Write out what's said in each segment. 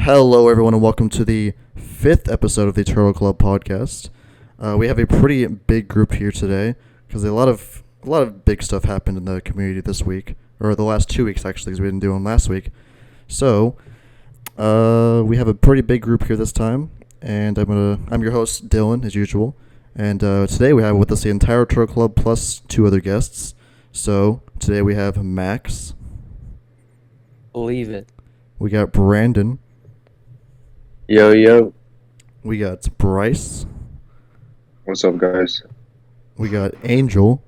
Hello, everyone, and welcome to the 5th episode of the Turtle Club podcast. We have a pretty big group here today because a lot of big stuff happened in the community this week, or the last 2 weeks actually, because we didn't do them last week. So we have a pretty big group here this time, and I'm your host Dylan as usual, and today we have with us the entire Turtle Club plus 2 other guests. So today we have Max. Believe it. We got Brandon. Yo, yo. We got Bryce. What's up, guys? We got Angel.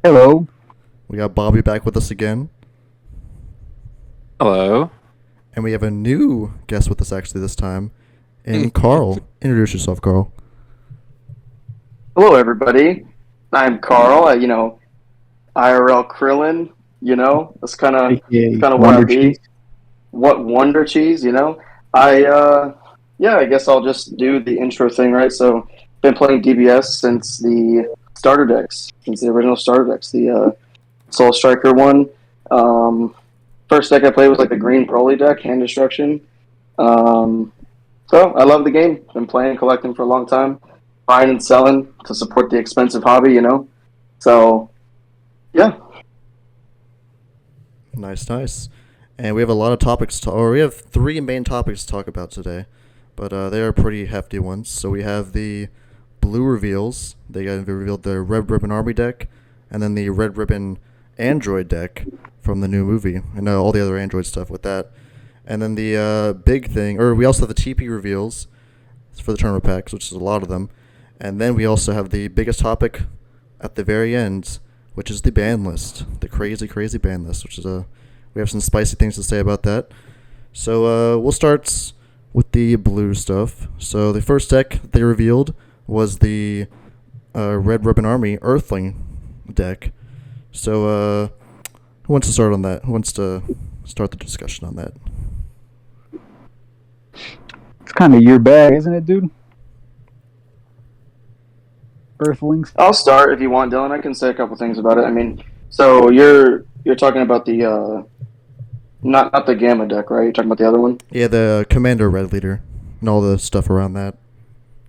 Hello. We got Bobby back with us again. Hello. And we have a new guest with us actually this time, and Karl. Introduce yourself, Karl. Hello, everybody. I'm Karl. IRL Krillin. That's kind of what I be. What Wonder Cheese? I guess I'll just do the intro thing, right? So, been playing DBS since the starter decks, since the original starter decks, the Soul Striker one. First deck I played was like the Green Broly deck, Hand Destruction. So I love the game. Been playing, collecting for a long time, buying and selling to support the expensive hobby, So, yeah. Nice. And we have a lot of topics we have 3 main topics to talk about today, but they are pretty hefty ones. So we have the blue reveals. They revealed the Red Ribbon Army deck, and then the Red Ribbon Android deck from the new movie, and all the other Android stuff with that. And then the big thing, or we also have the TP reveals for the tournament packs, which is a lot of them. And then we also have the biggest topic at the very end, which is the ban list, the crazy ban list, which is we have some spicy things to say about that. So we'll start with the blue stuff. So the first deck they revealed was the Red Ribbon Army Earthling deck. So who wants to start on that? Who wants to start the discussion on that? It's kind of your bag, isn't it, dude? Earthlings. I'll start if you want, Dylan. I can say a couple things about it. So you're talking about the not the Gamma deck, right? You're talking about the other one? Yeah, the Commander Red Leader and all the stuff around that.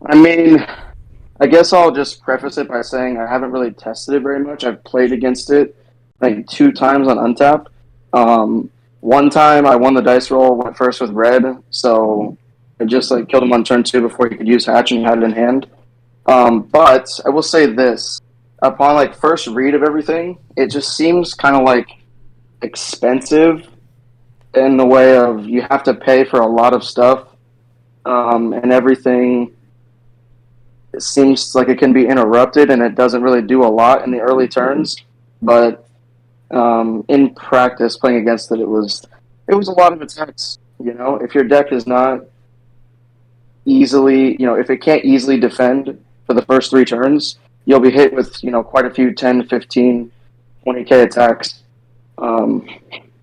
I guess I'll just preface it by saying I haven't really tested it very much. I've played against it like 2 times on Untap. One time I won the dice roll, went first with red, so I just killed him on turn 2 before he could use hatch and he had it in hand. But I will say this: upon first read of everything, it just seems kind of expensive in the way of you have to pay for a lot of stuff, and everything. It seems like it can be interrupted, and it doesn't really do a lot in the early turns. But in practice, playing against it, it was a lot of attacks. If your deck is not easily, if it can't easily defend for the first 3 turns, you'll be hit with quite a few 10, 15, 20k attacks.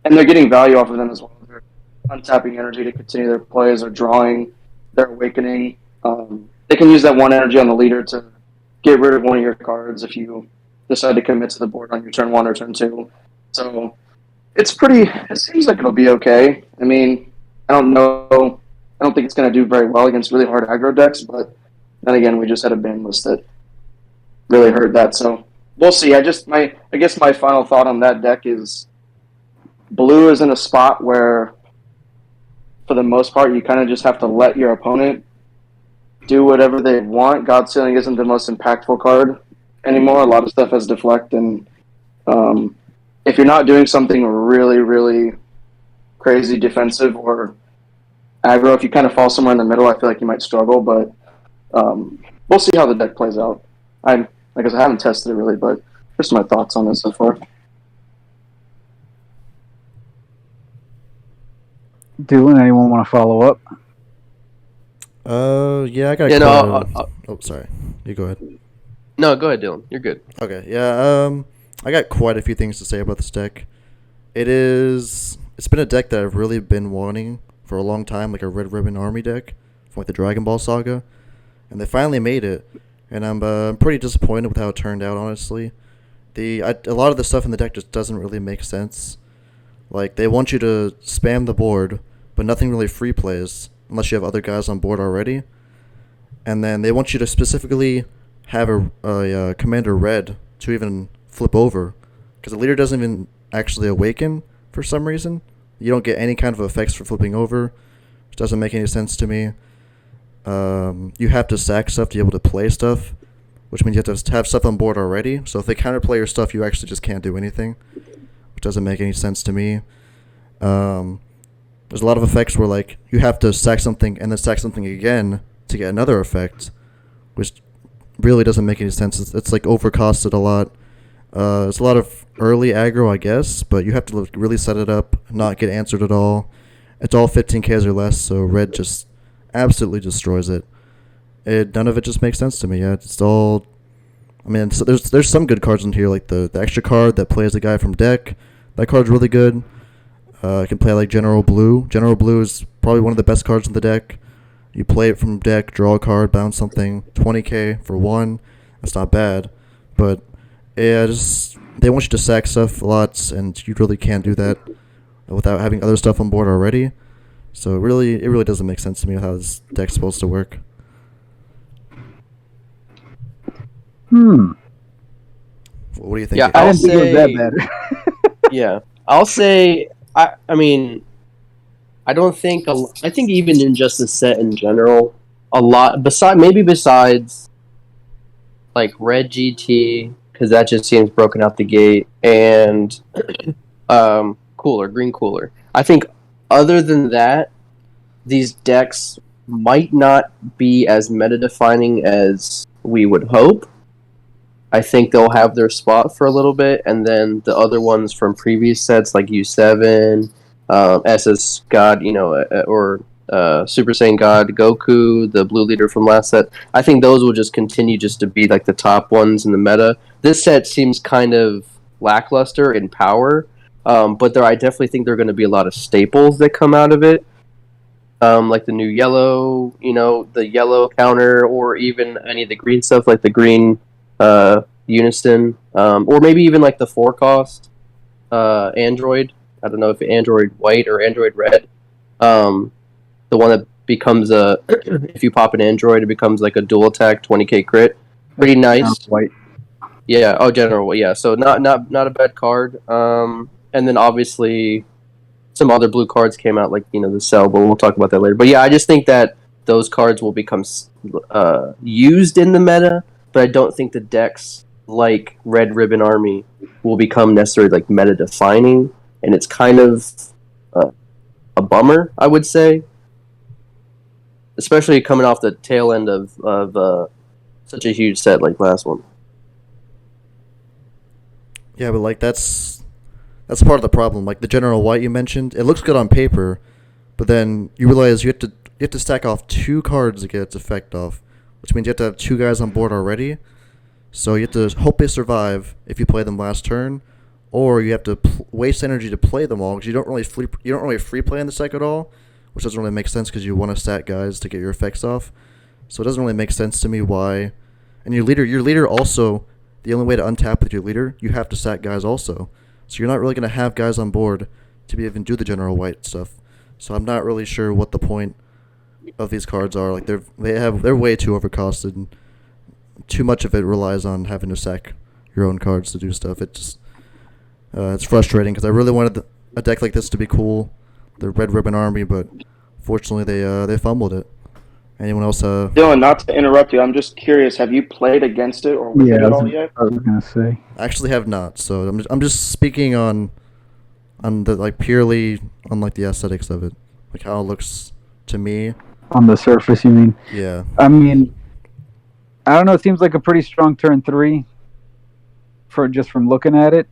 And they're getting value off of them as well. They're untapping energy to continue their plays, or drawing, they're awakening. They can use that 1 energy on the leader to get rid of one of your cards if you decide to commit to the board on your turn 1 or turn 2. So it seems like it'll be okay. I don't know. I don't think it's going to do very well against really hard aggro decks, but then again, we just had a ban list that really hurt that. So we'll see. I guess my final thought on that deck is blue is in a spot where, for the most part, you kind of just have to let your opponent do whatever they want. God Sealing isn't the most impactful card anymore. A lot of stuff has deflect, and if you're not doing something really, really crazy defensive or aggro, if you kind of fall somewhere in the middle, I feel like you might struggle, but we'll see how the deck plays out. I haven't tested it really, but just my thoughts on it so far. Dylan, anyone want to follow up? Yeah, I got oh, sorry. You go ahead. No, go ahead, Dylan. You're good. Okay, yeah, I got quite a few things to say about this deck. It's been a deck that I've really been wanting for a long time, like a Red Ribbon Army deck from the Dragon Ball Saga, and they finally made it, and I'm pretty disappointed with how it turned out, honestly. A lot of the stuff in the deck just doesn't really make sense. They want you to spam the board, but nothing really free plays unless you have other guys on board already. And then they want you to specifically have a commander red to even flip over, because the leader doesn't even actually awaken for some reason. You don't get any kind of effects for flipping over, which doesn't make any sense to me. You have to sack stuff to be able to play stuff, which means you have to have stuff on board already. So if they counterplay your stuff, you actually just can't do anything, which doesn't make any sense to me. There's a lot of effects where like you have to sack something and then sack something again to get another effect, which really doesn't make any sense. It's like overcosted a lot. It's a lot of early aggro, I guess, but you have to really set it up, not get answered at all. It's all 15Ks or less, so red just absolutely destroys it. None of it just makes sense to me. Yeah, it's all. I mean, so there's some good cards in here, like the extra card that plays the guy from deck. That card's really good. I can play like General Blue. General Blue is probably one of the best cards in the deck. You play it from deck, draw a card, bounce something, 20k for one. That's not bad, but yeah, just they want you to sack stuff lots, and you really can't do that without having other stuff on board already. So it really doesn't make sense to me how this deck's supposed to work. Hmm. What do you think? Yeah, I I'll didn't think it was say- that bad. Yeah, I'll say. I mean, I don't think. I think even in just the set in general, a lot besides like red GT, because that just seems broken out the gate, and green cooler. I think other than that, these decks might not be as meta defining as we would hope. I think they'll have their spot for a little bit, and then the other ones from previous sets like U7, SS God, or Super Saiyan God, Goku, the blue leader from last set. I think those will just continue just to be like the top ones in the meta. This set seems kind of lackluster in power, but I definitely think there are going to be a lot of staples that come out of it. Like the new yellow, the yellow counter, or even any of the green stuff like the green Unison, or maybe even like the 4-cost Android. I don't know if Android White or Android Red. The one that becomes if you pop an Android, it becomes like a dual attack 20k crit. Pretty nice. White. Yeah. Oh, General. Yeah. So not a bad card. And then obviously some other blue cards came out, like the Cell, but we'll talk about that later. But yeah, I just think that those cards will become used in the meta, but I don't think the decks like Red Ribbon Army will become necessarily like meta defining, and it's kind of a bummer, I would say, especially coming off the tail end of such a huge set like last one. Yeah, but like that's part of the problem. Like the General White you mentioned, it looks good on paper, but then you realize you have to stack off 2 cards to get its effect off, which means you have to have 2 guys on board already. So you have to hope they survive if you play them last turn, or you have to waste energy to play them all because you don't really free play in the deck at all, which doesn't really make sense because you want to stack guys to get your effects off. So it doesn't really make sense to me why. And your leader also, the only way to untap with your leader, you have to sack guys also. So you're not really going to have guys on board to be even do the General White stuff. So I'm not really sure what the point of these cards are. Like they're way too overcosted, and too much of it relies on having to sack your own cards to do stuff. It just it's frustrating because I really wanted a deck like this to be cool, the Red Ribbon Army, but fortunately they fumbled it. Anyone else? Dylan, not to interrupt you, I'm just curious. Have you played against it or with it at all yet? I was gonna say. I actually have not. So I'm just speaking on the like purely on like the aesthetics of it, like how it looks to me. On the surface, you mean? Yeah. I mean, I don't know. It seems like a pretty strong turn 3 from looking at it.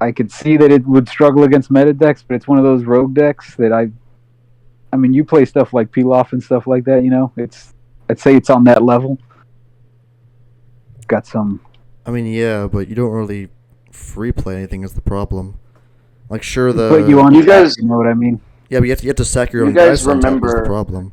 I could see that it would struggle against meta decks, but it's one of those rogue decks that I mean, you play stuff like Pilaf and stuff like that, I'd say it's on that level. Got some. I mean, yeah, but you don't really free play anything is the problem. Like, sure, But you You guys- you know what I mean? Yeah, but you have to sack your You own guys guys to untap is remember- the problem.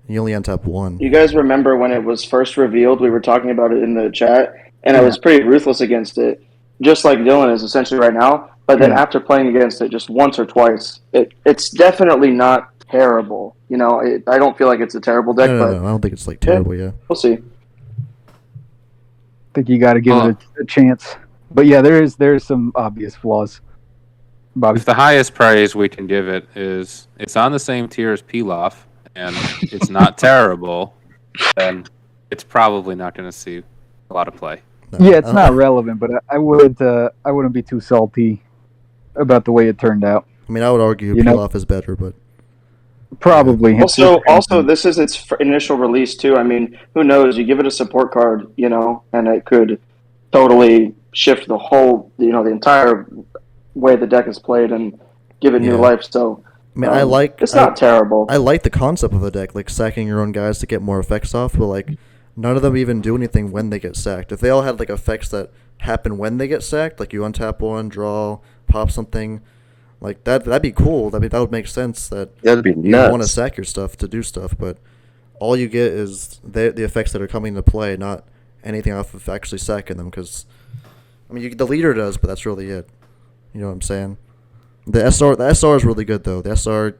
You only untap 1. You guys remember when it was first revealed? We were talking about it in the chat, and I was pretty ruthless against it, just like Dylan is essentially right now. But then Yeah. after playing against it just once or twice, it's definitely not terrible. I don't feel like it's a terrible deck, No, but I don't think it's like terrible. Yeah. we'll see. I think you got to give it a chance. But yeah, there's some obvious flaws. Bobby. If the highest praise we can give it is it's on the same tier as Pilaf and it's not terrible, then it's probably not going to see a lot of play. No, Yeah, it's not relevant, but I wouldn't be too salty about the way it turned out. I mean, I would argue You know- Pilaf is better, but Probably. Also, this is its initial release too. I mean, who knows? You give it a support card, and it could totally shift the whole, the entire way the deck is played and give it new Yeah. life. So, I mean, it's not terrible. I like the concept of the deck, like sacking your own guys to get more effects off, but like none of them even do anything when they get sacked. If they all had like effects that happen when they get sacked, like you untap one, draw, pop something, like that'd be cool. That would make sense that That'd be you want to nuts. sack your stuff to do stuff, but all you get is the effects that are coming into play, not anything off of actually sacking them. Because I mean, the leader does, but that's really it. You know what I'm saying? The SR is really good though. The SR,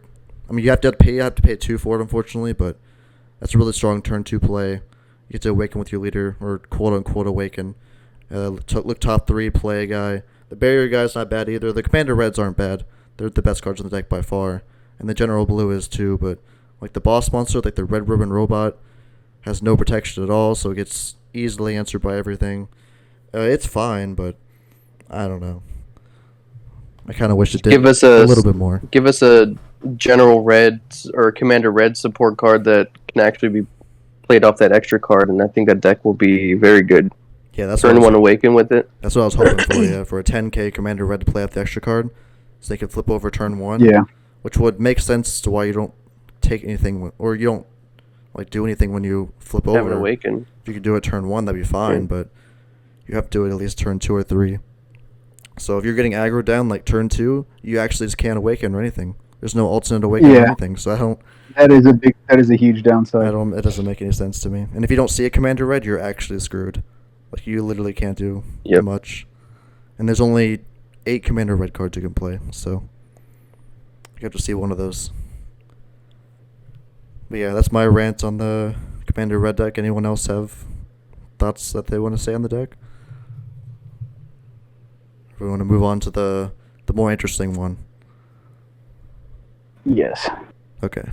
I mean, you have to pay 2 for it, unfortunately, but that's a really strong turn 2 play. You get to awaken with your leader, or quote unquote awaken. Look top 3, play a guy. The barrier guy's not bad either. The commander reds aren't bad. They're the best cards in the deck by far, and the general blue is too. But like the boss monster, like the red ribbon robot, has no protection at all, so it gets easily answered by everything. It's fine, but I don't know. I kind of wish it did Give us a little bit more. Give us a general red or commander red support card that can actually be played off that extra card, and I think that deck will be very good. Yeah, that's Turn what I one was, awaken with it. that's what I was hoping for. Yeah, for a 10k commander red to play off the extra card, so they could flip over turn 1. Yeah. Which would make sense to why you don't take anything, or you don't like do anything when you flip Have an over. awaken. If you could do it turn 1, that'd be fine, Yeah. but you have to do it at least turn 2 or 3. So if you're getting aggro down like turn 2, you actually just can't awaken or anything. There's no alternate awaken or Yeah. anything. So That is a huge downside. it doesn't make any sense to me. And if you don't see a commander red, you're actually screwed. Like you literally can't do Yep. much. And there's only 8 commander red cards you can play, so you have to see one of those. But yeah, that's my rant on the commander red deck. Anyone else have thoughts that they want to say on the deck? We want to move on to the more interesting one. Yes. Okay.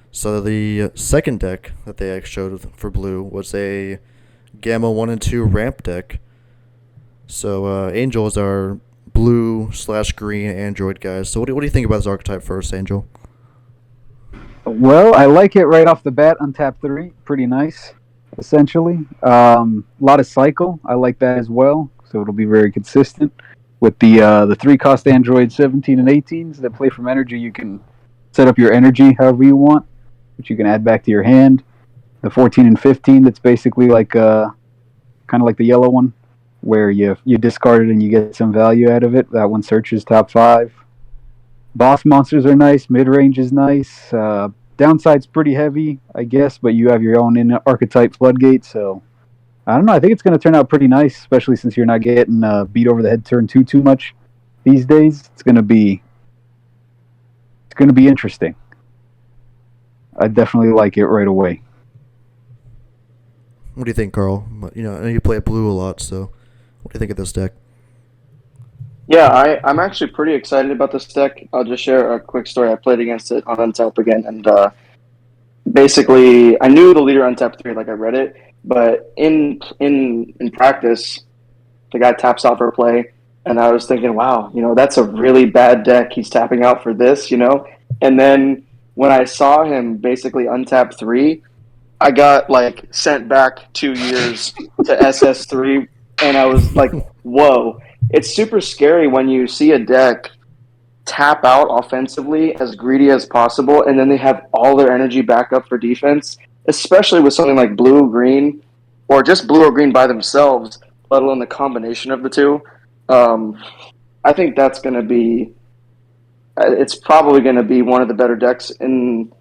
So the second deck that they showed for blue was a Gamma 1 and 2 ramp deck. So Angel is our blue/green android guy. So what do you think about this archetype first, Angel? Well, I like it right off the bat on tap 3. Pretty nice, essentially. A lot of cycle. I like that as well. So it'll be very consistent. With the 3-cost android 17 and 18s that play from energy, you can set up your energy however you want, which you can add back to your hand. The 14 and 15, that's basically like kind of like the yellow one, where you discard it and you get some value out of it. That one searches top 5. Boss monsters are nice. Mid-range is nice. Downside's pretty heavy, I guess, but you have your own archetype floodgate, so I don't know. I think it's going to turn out pretty nice, especially since you're not getting beat over the head turn 2 too much these days. It's going to be interesting. I definitely like it right away. What do you think, Karl? I know you play blue a lot, so what do you think of this deck? Yeah, I'm actually pretty excited about this deck. I'll just share a quick story. I played against it on Untap again, and basically, I knew the leader on tap 3, like I read it, but in practice, the guy taps out for a play, and I was thinking, wow, that's a really bad deck. He's tapping out for this, and then when I saw him basically untap 3, I got like sent back 2 years to SS3, and I was like, whoa. It's super scary when you see a deck tap out offensively as greedy as possible, and then they have all their energy back up for defense, especially with something like blue or green, or just blue or green by themselves, let alone the combination of the two. I think that's going to be it's probably going to be one of the better decks in,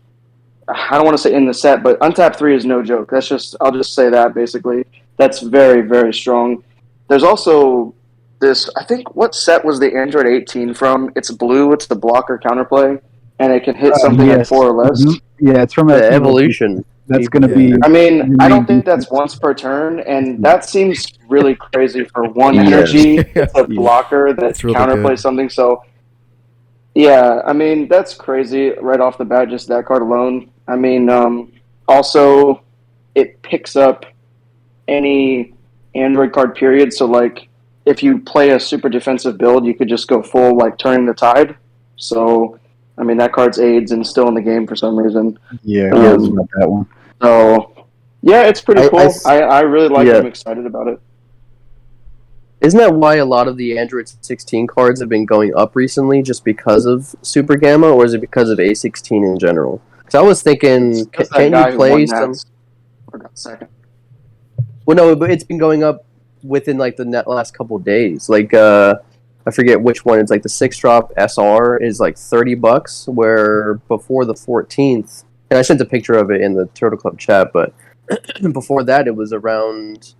I don't want to say in the set, but Untap 3 is no joke. I'll just say that basically. That's very, very strong. There's also this. I think what set was the Android 18 from? It's blue. It's the blocker counterplay, and it can hit something at 4 or less. Yeah, it's from The that evolution. That's going to be. I mean, I don't think that's once per turn, and that seems really crazy for one Yes. energy. It's a blocker that That's really counterplays good. something. So, yeah, I mean, that's crazy right off the bat, just that card alone. I mean, also, it picks up any Android card, period. So, like, if you play a super defensive build, you could just go full, like, turning the tide. So, I mean, that card's AIDS and still in the game for some reason. Yeah, I was about that one. So, yeah, it's pretty cool. I- I really like it. yeah. I'm excited about it. Isn't that why a lot of the Android 16 cards have been going up recently, just because of Super Gamma, or is it because of A16 in general? Because I was thinking, That's that can guy you who play won some? Nats. Or got second. Well, no, but it's been going up within like the last couple of days. Like, I forget which one. It's like the 6-drop SR is like $30, where before the 14th, and I sent a picture of it in the Turtle Club chat, but before that it was around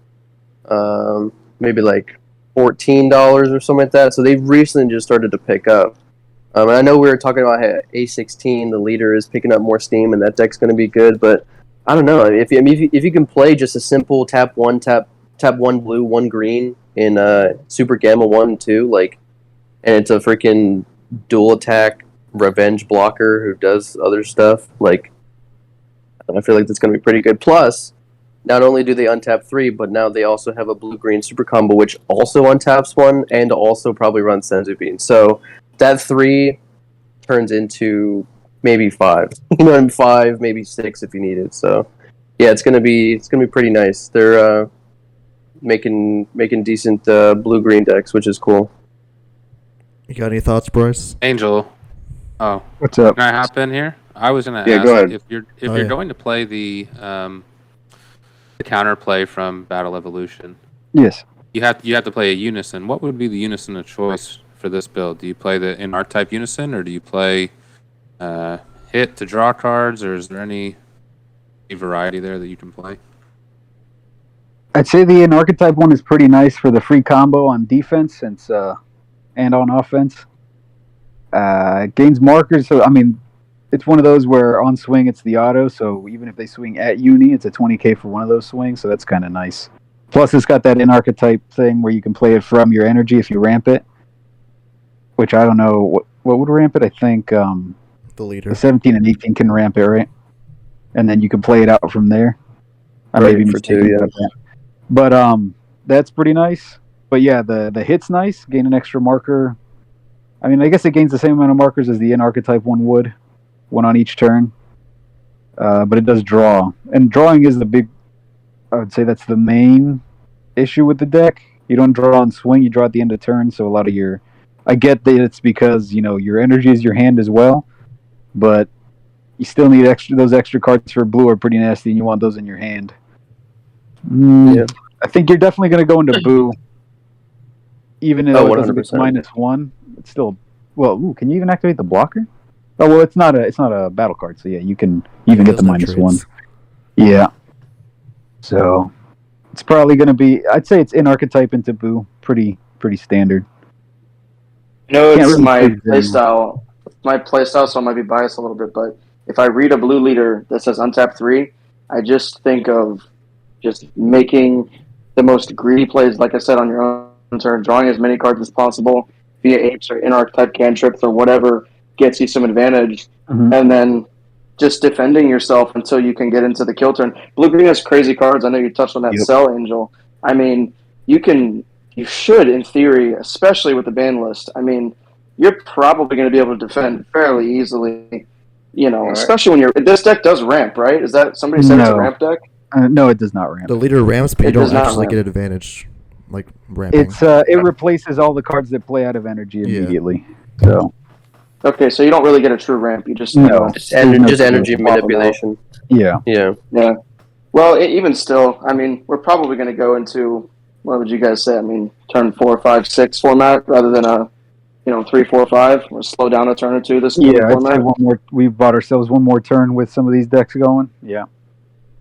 maybe like $14 or something like that. So they've recently just started to pick up. And I know we were talking about how A16, the leader, is picking up more steam, and that deck's going to be good. But I don't know if you can play just a simple tap one blue, one green in Super Gamma 1 and 2, like, and it's a freaking dual attack revenge blocker who does other stuff. Like, I feel like that's going to be pretty good. Plus, not only do they untap 3, but now they also have a blue-green super combo, which also untaps 1 and also probably runs Senzu Bean. So that 3 turns into maybe 5. You know, and 5, maybe 6 if you need it. So yeah, it's gonna be pretty nice. They're making decent blue-green decks, which is cool. You got any thoughts, Bryce? Angel. Oh, What's up? can I hop in here? I was gonna Yeah, ask go ahead. if you're yeah. going to play the counterplay from Battle Evolution. Yes. You have to play a Unison. What would be the Unison of choice for this build? Do you play the in Archetype Unison, or do you play hit to draw cards, or is there any variety there that you can play? I'd say the Archetype one is pretty nice for the free combo on defense and on offense. Gains markers, so I mean, it's one of those where on swing it's the auto, so even if they swing at Uni, it's a 20k for one of those swings, so that's kind of nice. Plus, it's got that in-archetype thing where you can play it from your energy if you ramp it, which I don't know, what would ramp it? I think The leader. the 17 and 18 can ramp it, right? And then you can play it out from there. I may Right, be for mistaken 2, yeah. about that. But that's pretty nice. But yeah, the hit's nice, gain an extra marker. I mean, I guess it gains the same amount of markers as the in-archetype one would. One on each turn, but it does draw, and drawing is the big. I would say that's the main issue with the deck. You don't draw on swing; you draw at the end of turn. So a lot of your, I get that it's because your energy is your hand as well, but you still need those extra cards for blue are pretty nasty, and you want those in your hand. Yeah. I think you're definitely going to go into boo, even though it doesn't get 100%. -1. It's still can you even activate the blocker? Oh well, it's not a battle card, so yeah, you can even get the Those are -1. traits. Yeah. So it's probably going to be. I'd say it's in archetype into boo, pretty standard. No, Can't it's really my play it playstyle. My playstyle, so I might be biased a little bit, but if I read a blue leader that says untap 3, I just think of just making the most greedy plays, like I said, on your own turn, drawing as many cards as possible via apes or in-archetype cantrips or whatever gets you some advantage, Mhm. and then just defending yourself until you can get into the kill turn. Blue-green has crazy cards. I know you touched on that Yep. Cell Angel. I mean, you should, in theory, especially with the ban list, I mean, you're probably going to be able to defend fairly easily, Right. especially when this deck does ramp, right? Is that, somebody said it's a No. ramp deck? No, it does not ramp. The leader ramps, but It you don't does not actually ramp. get advantage, like ramping. It's it replaces all the cards that play out of energy immediately. So Okay, so you don't really get a true ramp. You just, no, Just there's no energy solution. manipulation. Yeah. Yeah. Yeah. Well, even still, I mean, we're probably going to go into, what would you guys say? I mean, turn 4, 5, 6 format rather than a, 3, 4, 5. We'll slow down a turn or two this Yeah, I'd format. say one more. We've bought ourselves one more turn with some of these decks going. Yeah.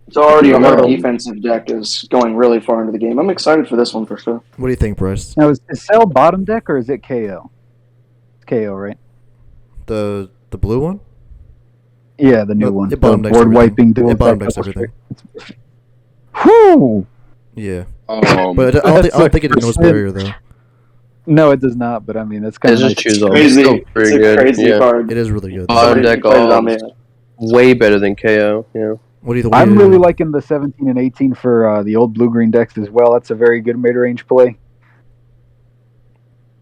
So already I'm our not- defensive deck is going really far into the game. I'm excited for this one for sure. What do you think, Bryce? Now, is Cell bottom deck or is it KO? It's KO, right? The blue one? Yeah, the new No, one. it bottom The decks board everything. wiping dual It bottom attack decks double everything. strike. Whew! Yeah, Um, but I don't That's think it ignores 100%. barrier though. No, it does not. But I mean, that's kind It's of just nice. choose all. Crazy. Still It's pretty a good. crazy Yeah. card. It is really good. Bottom Somebody deck played it on all me. way better than KO. Yeah. What do you think? I'm really liking the 17 and 18 for the old blue-green decks as well. That's a very good mid-range play.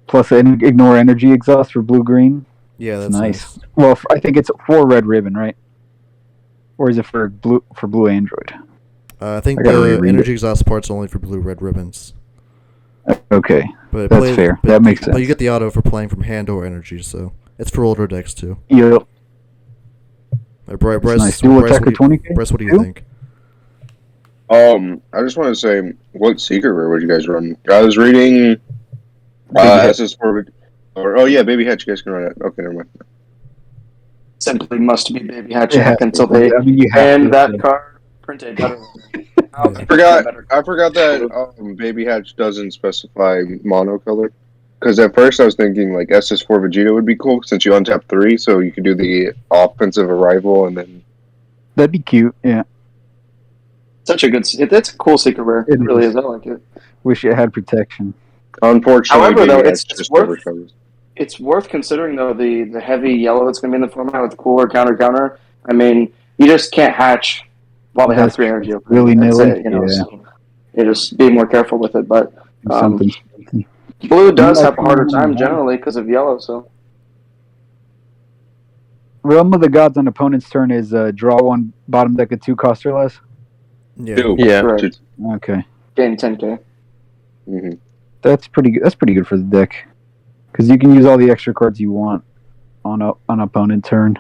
Plus, ignore energy exhaust for blue-green. Yeah, It's that's nice. Well, I think it's for red ribbon, right? Or is it for blue Android? I think I gotta the reread energy exhaust part's only for blue red ribbons. Okay, But it that's fair. That makes sense. But you get the auto for playing from hand or energy, so it's for older decks too. Yep. Bryce, nice. Dual attack what for do you- 20K? Bryce, what do you Two? think? I just want to say, what secret rare would you guys run? I was reading Baby Hatch. SS4, or oh yeah, Baby Hatch. You guys can run it. Okay, never mind. Simply must be Baby Hatch It has deck to until be. they I mean, you have ban to. that card. Print a better one. I I forgot that Baby Hatch doesn't specify monocolor. Because at first I was thinking like SS4 Vegeta would be cool since you untap 3, so you could do the offensive arrival and then. That'd be cute. Yeah. Such a good. It's a cool secret rare. It It really is. is. I like it. Wish it had protection. Unfortunately, However, Baby though, Hatch it's just worth- overcovers. It's worth considering though the heavy yellow that's going to be in the format with cooler counter. I mean, you just can't hatch while they have That's 3 energy. That's willy-nilly, it, yeah. So you just be more careful with it. But Something. blue does have a harder Yeah. time generally because of yellow. So Realm of the Gods on opponent's turn is draw 1, bottom deck of 2, cost or less. Yeah. Two. Yeah. correct. Okay. Gain 10k. hmm That's pretty good. That's pretty good for the deck. Because you can use all the extra cards you want on opponent turn.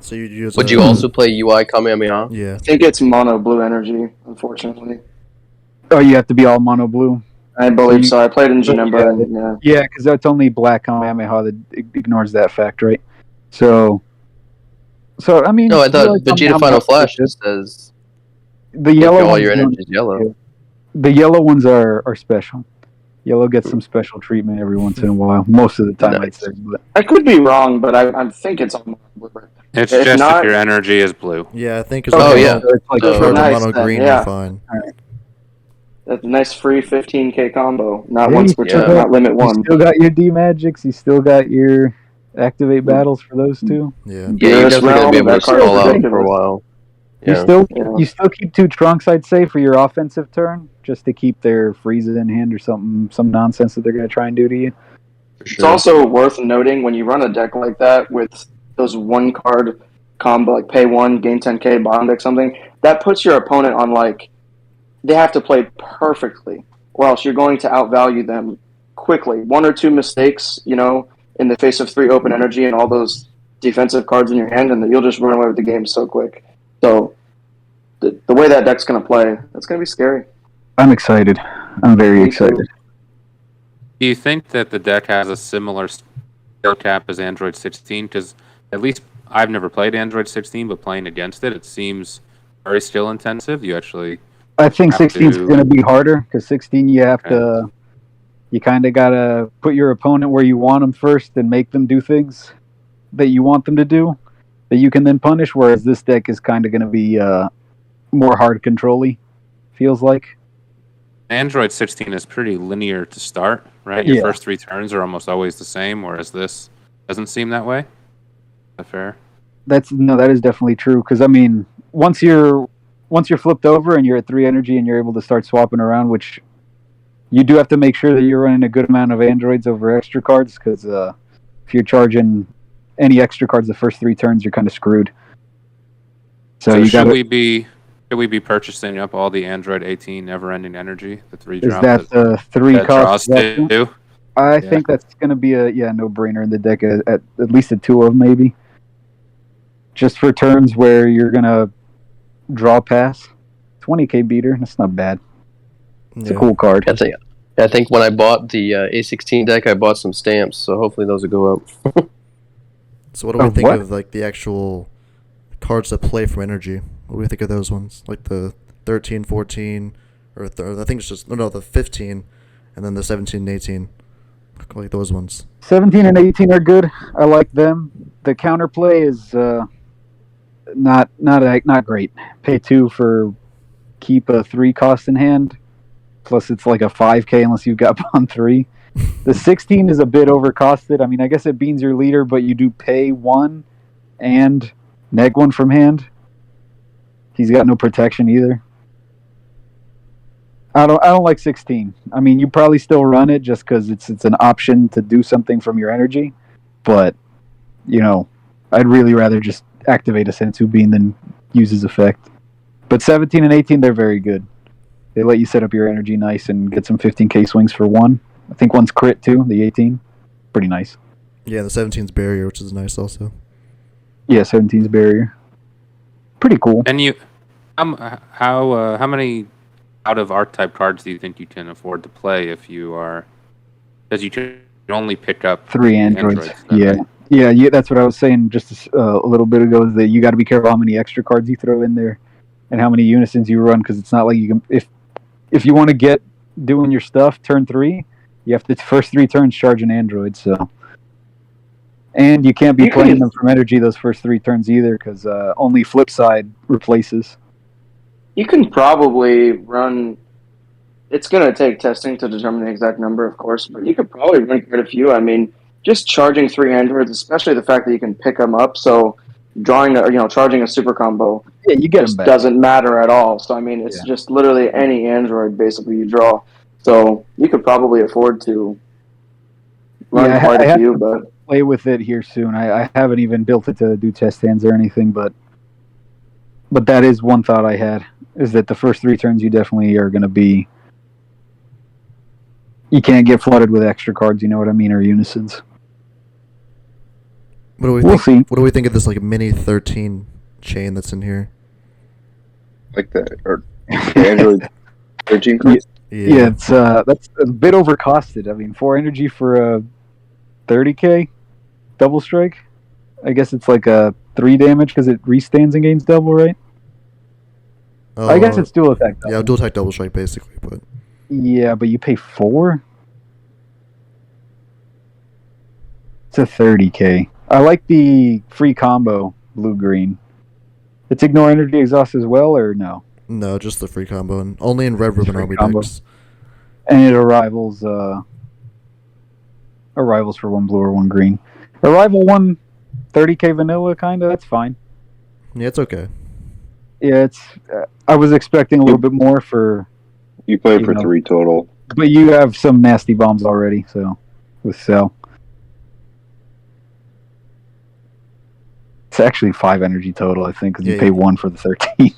So you use. Would you also play UI Kamehameha? Yeah. I think it's mono blue energy. Unfortunately, Oh, you have to be all mono blue. I believe you- so. I played in Janemba. Yeah. And, yeah. Yeah, because that's only black Kamehameha that ignores that fact, right? So I mean. No, I thought UI Vegeta Kamehameha Final is Flash good. says The yellow all ones your don't- energy is yellow. The yellow ones are special. Yellow gets some special treatment every once in a while. Most of the time, I'd Nice. say. But I could be wrong, but I think it's on mono blue. It's If just not- if your energy is blue. Yeah, I think. Oh, yeah. so it's like So- Charge Nice, mono then, green, yeah. you're fine. That's a nice free 15k combo. Not Yeah, once you per still turn, got- not limit you one. still got your D Magics. You still got your activate battles for those two. Yeah. Yeah, you're Yes, definitely gonna be realm, able to that card is stall out for a ridiculous. while. You Yeah. still Yeah. you still keep 2 trunks, I'd say, for your offensive turn, just to keep their freezes in hand or some nonsense that they're going to try and do to you. For It's sure. also worth noting when you run a deck like that with those 1 card combo, like pay 1, gain 10k, bottom deck something, that puts your opponent on like, they have to play perfectly, or else you're going to outvalue them quickly. 1 or 2 mistakes, in the face of 3 open energy and all those defensive cards in your hand, and you'll just run away with the game so quick. So the way that deck's going to play, that's going to be scary. I'm excited. I'm very Me too. excited. Do you think that the deck has a similar skill cap as Android 16? Because at least I've never played Android 16, but playing against it, it seems very skill intensive. You actually I think Have 16 is to- going to be harder because 16 you have Okay. to, you kind of got to put your opponent where you want them first and make them do things that you want them to do that you can then punish. Whereas this deck is kind of going to be more hard control-y, feels like. Android 16 is pretty linear to start, right? Your Yeah. first 3 turns are almost always the same, whereas this doesn't seem that way. Is that fair? That is definitely true because I mean once you're flipped over and you're at 3 energy and you're able to start swapping around, which you do have to make sure that you're running a good amount of androids over extra cards because if you're charging any extra cards the first 3 turns, you're kind of screwed. So you should got we be purchasing up all the Android 18 never-ending energy, the 3 is drop that the 3 that draws cost? that to? I Yeah. think that's going to be a no-brainer in the deck at least a 2 of maybe. Just for turns where you're going to draw pass. 20k beater, that's not bad. It's a Yeah. cool card. I think when I bought the A16 deck, I bought some stamps, so hopefully those will go up. So what do we Of think what? of like the actual cards that play from energy? What do we think of those ones? Like the 13, 14, or I think it's just no, the 15, and then the 17 and 18. Like those ones. 17 and 18 are good. I like them. The counterplay is not great. Pay 2 for keep a 3 cost in hand. Plus it's like a 5k unless you've got Bond 3. The 16 is a bit overcosted. I mean, I guess it beans your leader, but you do pay 1 and neg 1 from hand. He's got no protection either. I don't like 16. I mean, you probably still run it just because it's an option to do something from your energy, but I'd really rather just activate a Sensu Bean than use his effect. But 17 and 18, they're very good. They let you set up your energy nice and get some 15k swings for 1. I think one's crit too. The 18, pretty nice. Yeah, the 17's barrier, which is nice also. Yeah, 17's barrier. Pretty cool. And you, how many out of archetype cards do you think you can afford to play if you are? Because you can only pick up 3 androids. Yeah. Right? Yeah. That's what I was saying just a little bit ago. Is that you got to be careful how many extra cards you throw in there, and how many unisons you run. Because it's not like you can if you want to get doing your stuff turn 3, you have to first 3 turns charge an android. So. And you can't be playing them from energy those first 3 turns either, because only flip side replaces. You can probably run. It's going to take testing to determine the exact number, of course, but you could probably run quite a few. I mean, just charging 3 androids, especially the fact that you can pick them up. So charging a super combo, you get them back. Doesn't matter at all. So I mean, it's just literally any android basically you draw. So you could probably afford to run quite a few, but. Play with it here soon. I haven't even built it to do test hands or anything, but that is one thought I had, is that the first 3 turns you definitely are going to be... You can't get flooded with extra cards, you know what I mean, or unisons. We'll see. What do we think of this mini 13 chain that's in here? Like that, or Android 13 cards? Yeah, it's that's a bit overcosted. I mean, 4 energy for a 30k double strike. I guess it's like a 3 damage because it restands and gains double, right? I guess it's dual attack. Yeah, dual attack double strike basically, but yeah, but you pay 4. It's a 30k. I like the free combo blue green. It's ignore energy exhaust as well, or no? No, just the free combo, and only in red ribbon army decks. And it arrivals for 1 blue or 1 green. Arrival 1 30k vanilla, kind of. That's fine. Yeah, it's okay. Yeah, it's. I was expecting a little bit more for. You play for 3 total. But you have some nasty bombs already, so with Cell. It's actually 5 energy total, I think, because you pay 1 for the 13.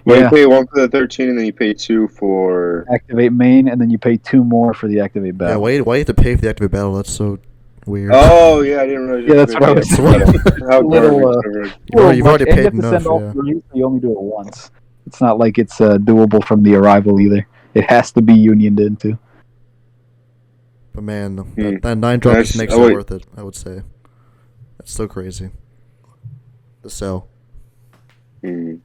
Well, you pay 1 for the 13, and then you pay 2 for activate main, and then you pay 2 more for the activate battle. Yeah, why you have to pay for the activate battle? That's so weird. Oh yeah, I didn't realize. Yeah, that's what I was saying. How you've already paid you have to enough. send all 3, so you only do it once. It's not like it's doable from the arrival either. It has to be unioned into. But man, that 9 drop just makes it worth it. I would say that's so crazy. The Cell. Well,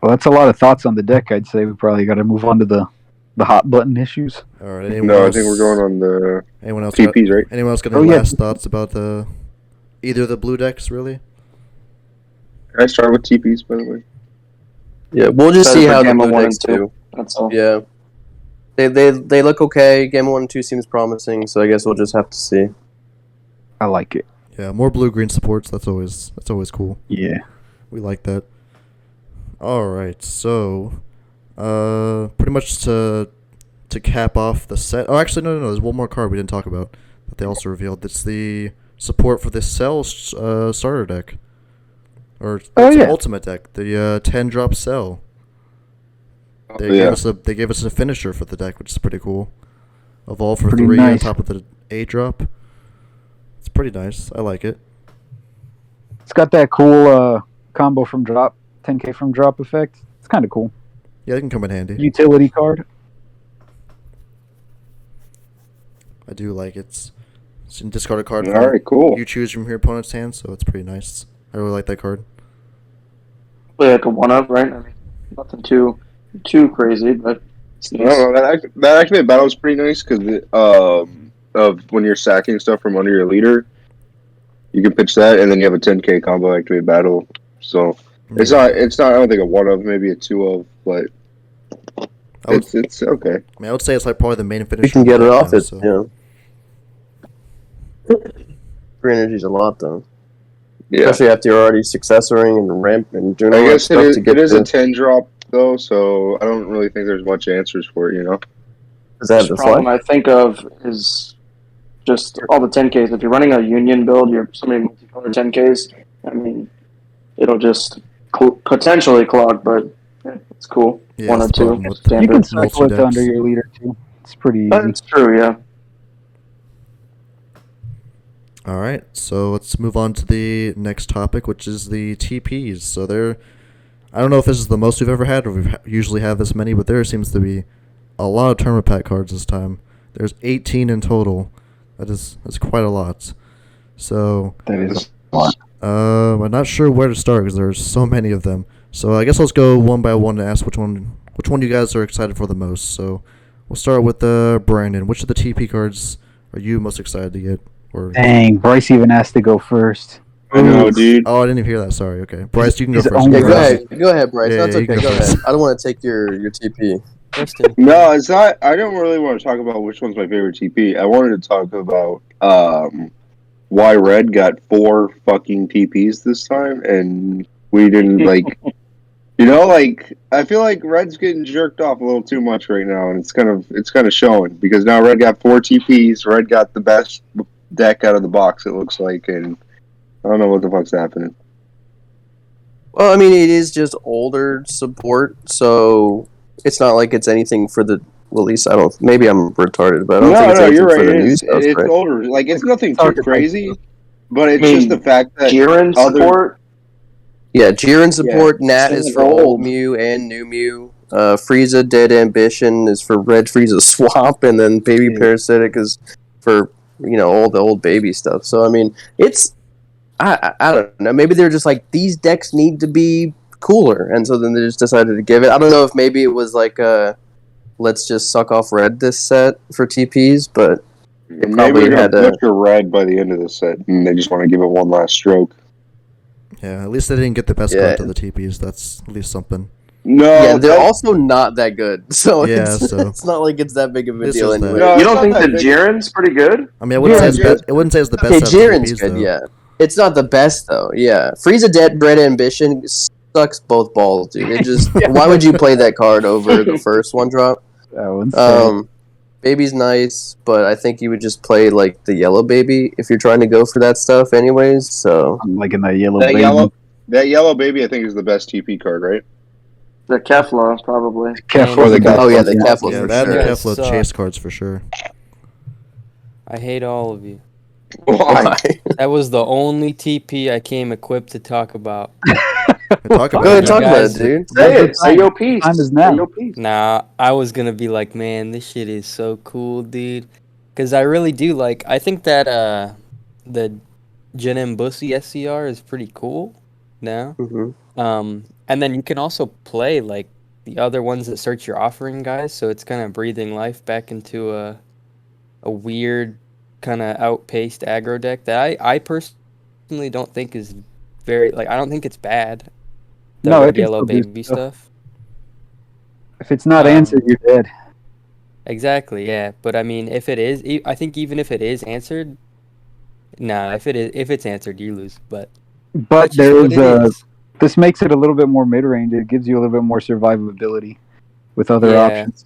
that's a lot of thoughts on the deck. I'd say we probably got to move on to the hot button issues. All right. I think we're going on the TPs, right? Anyone else got any last thoughts about either of the blue decks, really? Can I start with TPs, by the way? Yeah, we'll just see how the Gamma blue 1 decks and 2. do. That's all. Yeah. They look okay. Game 1 and 2 seems promising, so I guess we'll just have to see. I like it. Yeah, more blue-green supports. That's always cool. Yeah. We like that. All right, so pretty much to cap off the set. Oh, actually, no. There's one more card we didn't talk about that they also revealed. It's the support for this Cell starter deck, or ultimate deck. The 10-drop Cell. They gave us a finisher for the deck, which is pretty cool. Evolve for 3 on top of the 8-drop. It's pretty nice. I like it. It's got that cool combo from drop, 10k from drop effect. It's kind of cool. Yeah, it can come in handy. Utility card. I do like it. It's discard a card. All right, cool. You choose from your opponent's hand, so it's pretty nice. I really like that card. Play like a 1-up, right? I mean, nothing too crazy, but it's I nice. don't know. That activate battle is pretty nice because of when you're sacking stuff from under your leader, you can pitch that, and then you have a 10k combo activate battle. So it's Yeah. not I don't think a 1 of, maybe a 2 of, but it's okay. I mean, I would say it's like probably the main finisher. You can get it right off now, it. so. Yeah. 3 energy's a lot though. Yeah, Especially after you're already successoring and ramp and doing all I that guess stuff to get it is to. a 10 drop though, so I don't really think there's much answers for it. Does that have The the problem flash? I think of is just all the 10Ks. If you're running a union build, you're so many multicolor 10Ks. I mean, it'll just potentially clog, but it's cool. Yeah, 1 or that's the 2 problem with You standard. can cycle it multi-decks. to under your leader too. It's pretty easy. That's true. Yeah. All right, so let's move on to the next topic, which is the TPs. So I don't know if this is the most we've ever had, or we usually have this many, but there seems to be a lot of tournament pack cards this time. There's 18 in total. That's quite a lot. So That is a lot. I'm not sure where to start because there's so many of them. So I guess let's go one by one and ask which one you guys are excited for the most. So we'll start with Brandon. Which of the TP cards are you most excited to get? Or Dang, Bryce even asked to go first. I know, dude. oh, I didn't even hear that. Sorry. Okay, Bryce, you can go He's first. only- Yeah, Bryce. go ahead, Bryce. Yeah, That's yeah, you okay. can Go go ahead. first. I don't want to take your TP. No, it's not. I don't really want to talk about which one's my favorite TP. I wanted to talk about why Red got 4 fucking TPs this time, and we didn't like. Like I feel like Red's getting jerked off a little too much right now, and it's kind of showing because now Red got 4 TPs. Red got the best deck out of the box. It looks like, and I don't know what the fuck's happening. Well, I mean, it is just older support, so it's not like it's anything for the. Well, at least I don't. Maybe I'm retarded, but I don't think it's anything You're for right. the new It's stuff, right? older. Like it's nothing too Archetype crazy, but it's I mean, just the fact that Jiren support. Yeah, Jiren support. Nat same is as for old old. Mew and new Mew. Frieza Dead Ambition is for Red Frieza Swap, and then Baby Yeah. Parasitic is for all the old baby stuff. So I mean, it's I don't know. Maybe they're just like these decks need to be cooler, and so then they just decided to give it. I don't know if maybe it was like let's just suck off Red this set for TPs, but maybe probably they're gonna had to- butcher Red by the end of the set, and they just want to give it one last stroke. Yeah, at least they didn't get the best Yeah. card to the TPs. That's at least something. No, yeah, they're that- also not that good. So Yeah, it's, so- it's not like it's that big of a This deal is the- anyway. No, You it's don't not think that that big. Jiren's pretty good? I mean, I wouldn't Yeah, say it's the best Okay, out of the Jiren's TPs, good, though. yeah. It's not the best though, yeah. Frieza Dead Bread Ambition sucks both balls, dude. It just why would you play that card over the first one drop? That one's sad. Baby's nice, but I think you would just play like the yellow baby if you're trying to go for that stuff anyways, so I'm liking that yellow that baby. yellow baby, I think is the best TP card, right? The Kefla, probably. Kefla. Or the oh yeah, the Yeah. Kefla Yeah, for that sure. and Yeah, Kefla suck. chase cards for sure. I hate all of you. Why? That was the only TP I came equipped to talk about. Talk about Go ahead, it. talk about guys- it, dude. Say it. Say your piece. Time is now. Say your piece. Nah, I was gonna be like, man, this shit is so cool, dude. Cause I really do like. I think that the Jin Bussy SCR is pretty cool now. Mhm. And then you can also play like the other ones that search your offering guys, so it's kind of breathing life back into a weird kind of outpaced aggro deck that I personally don't think is very like I don't think it's bad. The No, it red can yellow still do baby stuff. stuff. If it's not answered, you're dead. Exactly, yeah. But I mean, if it is, I think even if it is answered, nah. If it's answered, you lose. But But that's just there what is it is. this makes it a little bit more mid-range. It gives you a little bit more survivability with other Yeah. options.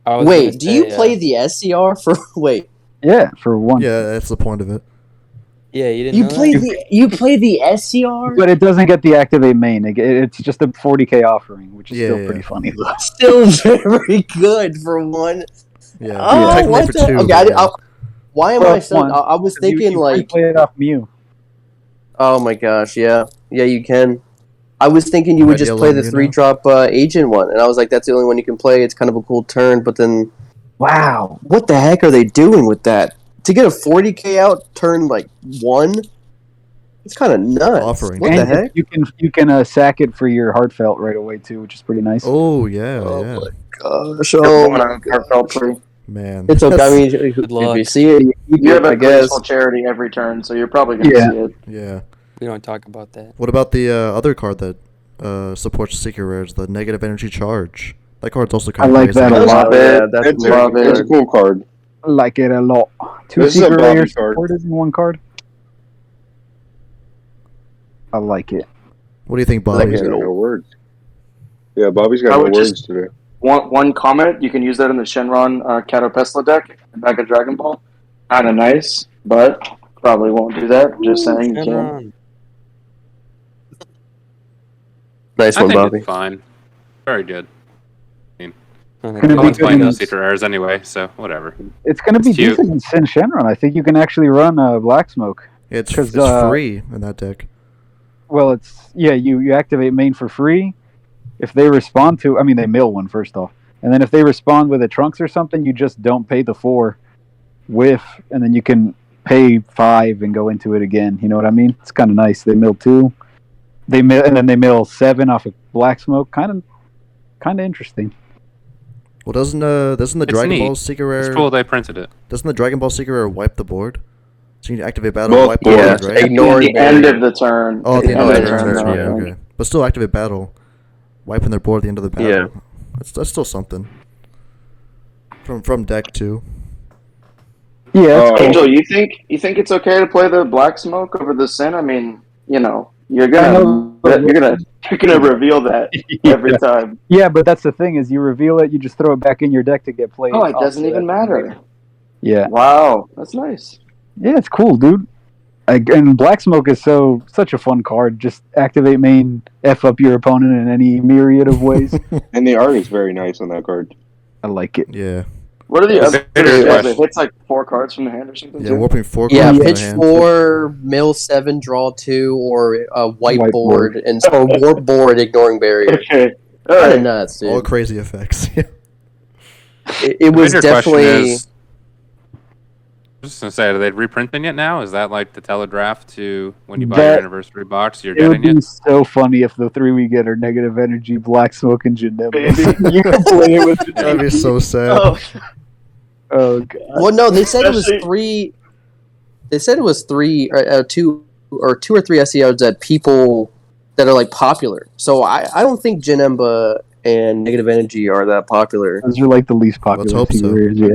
I was Wait, gonna do you say, play the SCR for wait? Yeah, for one. Yeah, that's the point of it. Yeah, you didn't You know play that? the SCR? But it doesn't get the activate main. It's just a 40k offering, which is Yeah, still yeah. pretty funny. Though. Still very good for one. Yeah, Oh, technically what for the? two. Okay, but yeah. why am For I so? one, I was thinking you like, play it off Mew. oh my gosh, yeah, you can. I was thinking you would Red, just yellow, play the Mew now? 3-drop agent one, and I was like, that's the only one you can play. It's kind of a cool turn, but then, wow, what the heck are they doing with that? To get a 40k out turn like 1? It's kind of nuts. Offering. What and the heck? You can sack it for your heartfelt right away too, which is pretty nice. Oh yeah, Oh yeah. my gosh! Oh my god! Heartfelt free. Man. It's okay. I mean, Good if you luck. see it, you keep You it, have I a guess. graceful charity every turn, so you're probably going to Yeah. see it. Yeah. We don't talk about that. What about the other card that supports secret rares, the negative energy charge? That card's also kind I of like crazy. that a Oh, lot. yeah, that's It's love it's a it. cool card. I like it a lot. 2 This is a secret Bobby rares card. supported in one card. I like it. What do you think, Like Bobby? Bobby's it. got no words. Yeah, Bobby's I got no would words just- today. One comment, you can use that in the Shenron Kato Pesla deck, back of Dragon Ball. Kind of nice, but probably won't do that. Just saying. You can. Shenron. Nice I one, think Bobby. it's fine. Very good. Gonna No be one's good playing in- those secret rares anyway, so whatever. It's going to be It's cute. decent in Sin Shenron. I think you can actually run Black Smoke. It's 'Cause, free in that deck. Well, you activate main for free. If they respond to, I mean, they mill one first off, and then if they respond with a Trunks or something, you just don't pay the 4 whiff, and then you can pay 5 and go into it again. You know what I mean? It's kind of nice. They mill 2, and then they mill 7 off of Black Smoke. Kind of interesting. Well, doesn't the It's Dragon neat. Ball secret rare It's cool they printed it. doesn't the Dragon Ball secret rare wipe the board? So you need to activate battle, Well, wipe the yeah, board, right? ignore At the end of the turn. Oh, at the end Oh, of the yeah, turn. turn, Okay, yeah. okay. But still activate battle, wiping their board at the end of the battle. Yeah. That's still something. From deck too. Yeah, it's Oh. cool. Angel, you think it's okay to play the Black Smoke over the Sin? I mean, you're I gonna know, but- you're gonna reveal that every time. Yeah, but that's the thing is you reveal it, you just throw it back in your deck to get played. Oh, it off doesn't to even that. matter. Yeah, Wow, that's nice. yeah, it's cool, dude. And Black Smoke is such a fun card. Just activate main, f up your opponent in any myriad of ways. And the art is very nice on that card. I like it. Yeah. What are the other? Very Yeah, nice. it hits like 4 cards from the hand or something. Yeah, too? warping 4 Yeah, cards from pitch the hand. 4, mill 7, draw 2, or whiteboard, Whiteboard. and or warp board, ignoring barrier. Okay. All Kind of right. nuts, All dude. crazy effects. It was Bigger question definitely. is- I was just gonna say, are they reprinting it now? Is that like the telegraph to when you buy your That- anniversary box, you're It would getting be it? so funny if the 3 we get are negative energy, Black Smoke, and Janemba. You can play it with That'd be so sad. Oh, Oh god. Well, no, they said it was Especially- 3. They said it was 3, 2 or 3 SEOs that people that are like popular. So I don't think Janemba and Negative Energy are that popular. Those are like the least popular. Let's hope so. figures, yeah.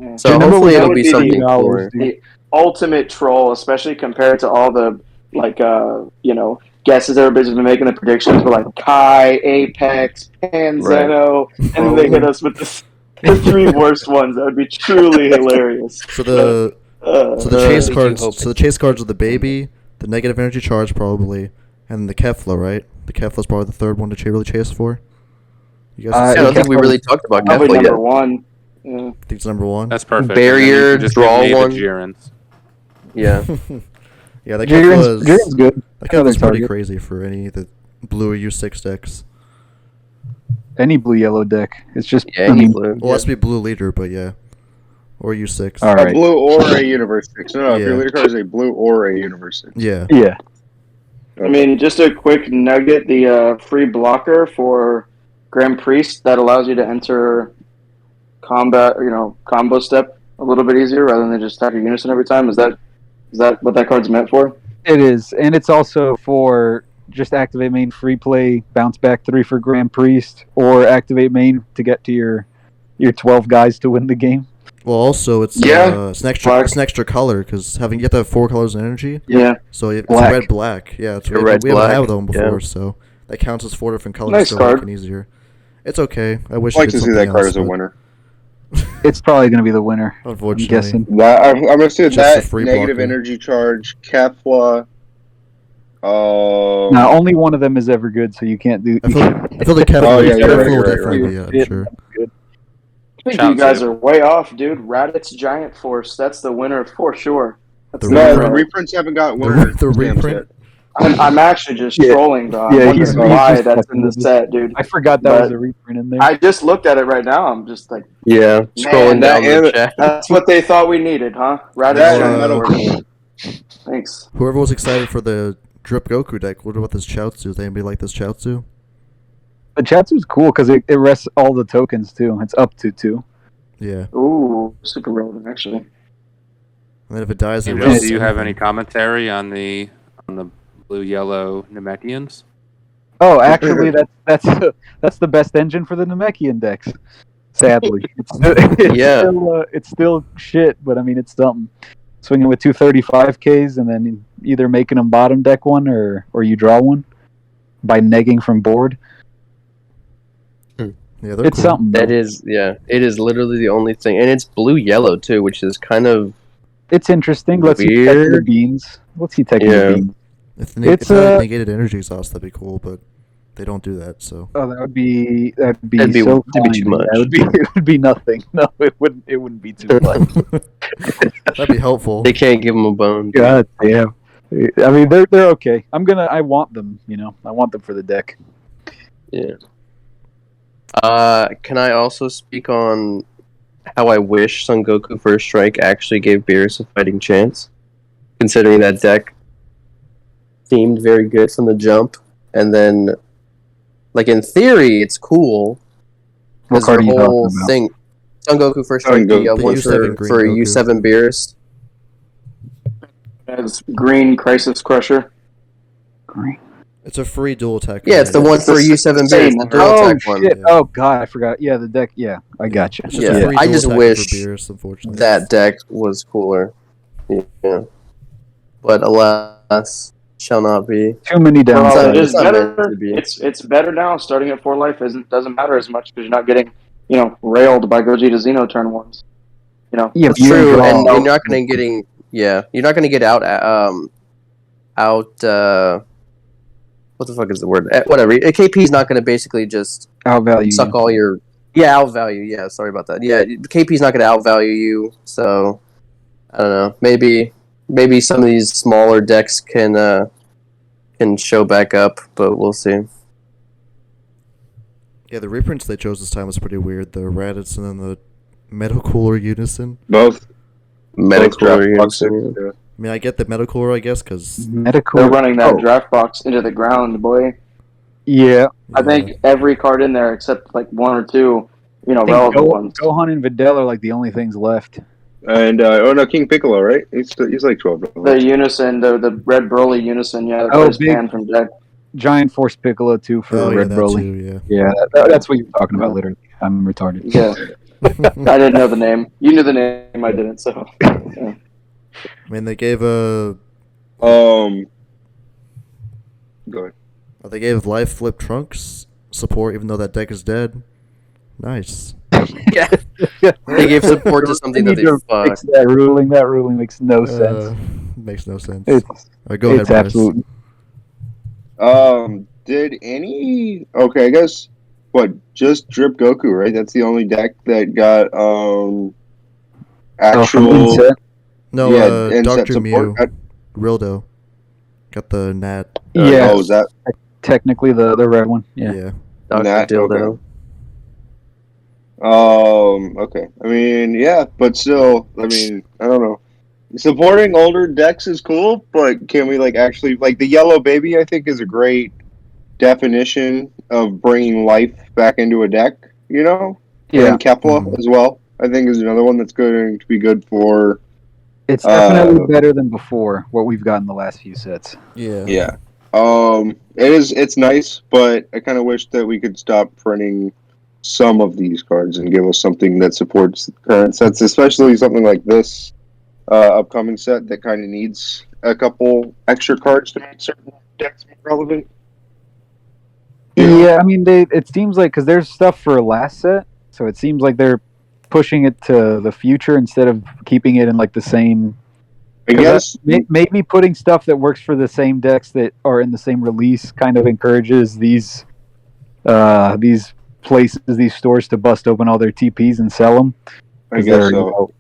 Yeah. So Janemba hopefully was it'll would be be something $80, for. dude. the ultimate troll, especially compared to all the guesses everybody's been making the predictions for like Kai, Apex, Panzeno, and then they hit us with the 3 worst ones. That would be truly hilarious. So the chase you cards. hope So the chase cards are the baby, the negative energy charge probably, and the Kefla, right? The Kefla's probably the third one to really chase for. You guys I don't think we Kefla- really talked about Probably Kefla number yet. 1. Yeah. think it's number one. That's perfect. Barrier, And then you can just draw give me one. The Jirans. Yeah. Yeah, that Jiren's Kefla's good. that Another Kefla's pretty target. crazy for any of the blue or U6 decks. Any blue yellow deck. It's just Yeah, I any mean, blue. Well, it has to be blue leader, but yeah, or U6. all A right. blue or a Universe 6. No, if Yeah. your leader card is a blue or a Universe 6. Yeah. Yeah. I mean, just a quick nugget: the free blocker for Grand Priest that allows you to enter combat, combo step a little bit easier rather than just have your unison every time. Is that what that card's meant for? It is, and it's also for just activate main free play, bounce back 3 for Grand Priest, or activate main to get to your 12 guys to win the game. Well, also it's Yeah. it's an extra color because you have to have 4 colors in energy. Yeah. So it's Black. red black. Yeah, it's A red. red We haven't black, had them before, yeah. so that counts as 4 different colors. Nice so card. making easier. It's okay. I wish I'd like it did to see that something card else, as a but winner. It's probably going to be the winner. I'm Unfortunately, guessing. I'm going to say Just that a free negative blocker. energy charge, Kefla. Now, only one of them is ever good, so you can't do. I feel the Kefla Oh, yeah, Kefla you're right, will you're right, definitely you're be, right. I'm sure. I think Shout you guys out. are way off, dude. Raditz Giant Force. That's the winner for sure. That's The No, reprint. the winner. reprints haven't got The, winners. the reprint. I'm actually just Yeah. trolling, though. I'm Yeah, wondering he's why just that's in the fucking- set, dude. I forgot that But was a reprint in there. I just looked at it right now. I'm just like, Yeah. Scrolling that down the and- chat. that's what they thought we needed, huh? Raditz That Giant and Metal Force. King. Thanks. Whoever was excited for the Drip Goku deck, what about this Chaozu? Does anybody like this Chaozu? The Chatsu's cool because it rests all the tokens too. It's up to 2. Yeah. Ooh, super relevant actually. And then if it dies, it Do rests you have any anything. commentary on the blue-yellow Namekians? Oh, actually, that's the best engine for the Namekian decks. Sadly, Yeah. It's still shit, but I mean it's something. Swinging with 235Ks and then either making them bottom deck one or you draw one by negging from board. Yeah, they're It's cool. something. That Though. is, yeah, it is literally the only thing, and it's blue-yellow too, which is kind of It's interesting. Let's see tech the Weird. beans. Let's see tech Yeah. the beans. If It's, it's a negated energy exhaust, that'd be cool, but they don't do that, so. Oh, that'd be That'd be- so that'd be fine. too much. That would be it would be nothing. No, it wouldn't be too much. That'd be helpful. they can't give them a bone. God damn. I mean they're okay. I want them, I want them for the deck. Yeah. Can I also speak on how I wish Son Goku First Strike actually gave Beerus a fighting chance, considering that deck seemed very good from the jump, and then, like in theory, it's cool. What Because card are the you whole talking about? thing, Son Goku First Son Strike, Goku. the The one U7 green for Goku. U7 Beerus. As Green Crisis Crusher. Green. It's a free dual attack. Yeah, it's the one for the U7 same. Beerus, the dual Oh attack one. shit! Yeah. Oh god, I forgot. Yeah, the deck. Yeah, I gotcha. It's just Yeah, a free I dual just attack wish for Beerus, unfortunately. That deck was cooler. Yeah. But alas, shall not be. Too many Well, downsides. it is It's not meant better. to be. It's better now. Starting at 4 life doesn't matter as much because you're not getting railed by Gogeta Xeno turn ones. Yeah, It's but you true, draw. and you're not going to you're not going to get out what the fuck is the word? Whatever. KP's not going to basically just Outvalue. suck all your outvalue. Yeah, sorry about that. Yeah, KP's not going to outvalue you. So I don't know. Maybe some of these smaller decks can show back up, but we'll see. Yeah, the reprints they chose this time was pretty weird. The Raditz and then the Metal Cooler Unison. Both. Medical draft boxes, Unison. yeah. I mean, I get the Metal Cooler, I guess, because Medical. They're running that Oh, draft box into the ground, boy. Yeah. I think every card in there except like 1 or 2, I think relevant ones. Gohan and Videl are like the only things left. And King Piccolo, right? He's like 12. The Unison, the Red Broly Unison, yeah, Oh, that's big. banned from deck. Giant Force Piccolo too for oh yeah, Red that Broly. too, Yeah, that's what you're talking about. Literally, I'm retarded. Yeah, yeah. I didn't know the name. You knew the name, I didn't. So I mean, they gave Go ahead. they gave Life Flip Trunks support, even though that deck is dead. Nice. Yeah. They gave support to something that need to they fix fucked. that ruling. That ruling makes no sense. Makes no sense. It's Go ahead, it's Bryce. absolute. Did any? Okay, I guess just Drip Goku, right? That's the only deck that got from actual. Inset. No, inset Dr. Mew, support. Rildo, got the Nat. Yeah, Oh, is that technically the red one. Yeah. Dr. Nah, Dildo. Okay. I mean, yeah, but still, I mean, I don't know. Supporting older decks is cool, but can we actually the Yellow Baby? I think is a great definition of bringing life back into a deck. Yeah. And Kepler Mhm. as well. I think is another one that's going to be good for. It's definitely better than before what we've gotten the last few sets. Yeah. Yeah. It's nice, but I kind of wish that we could stop printing some of these cards and give us something that supports current sets, especially something like this upcoming set that kind of needs a couple extra cards to make certain decks more relevant. Yeah, I mean, it seems like because there's stuff for last set, so it seems like they're pushing it to the future instead of keeping it in the same. I guess Maybe putting stuff that works for the same decks that are in the same release kind of encourages these places, these stores to bust open all their TPs and sell them. I guess so.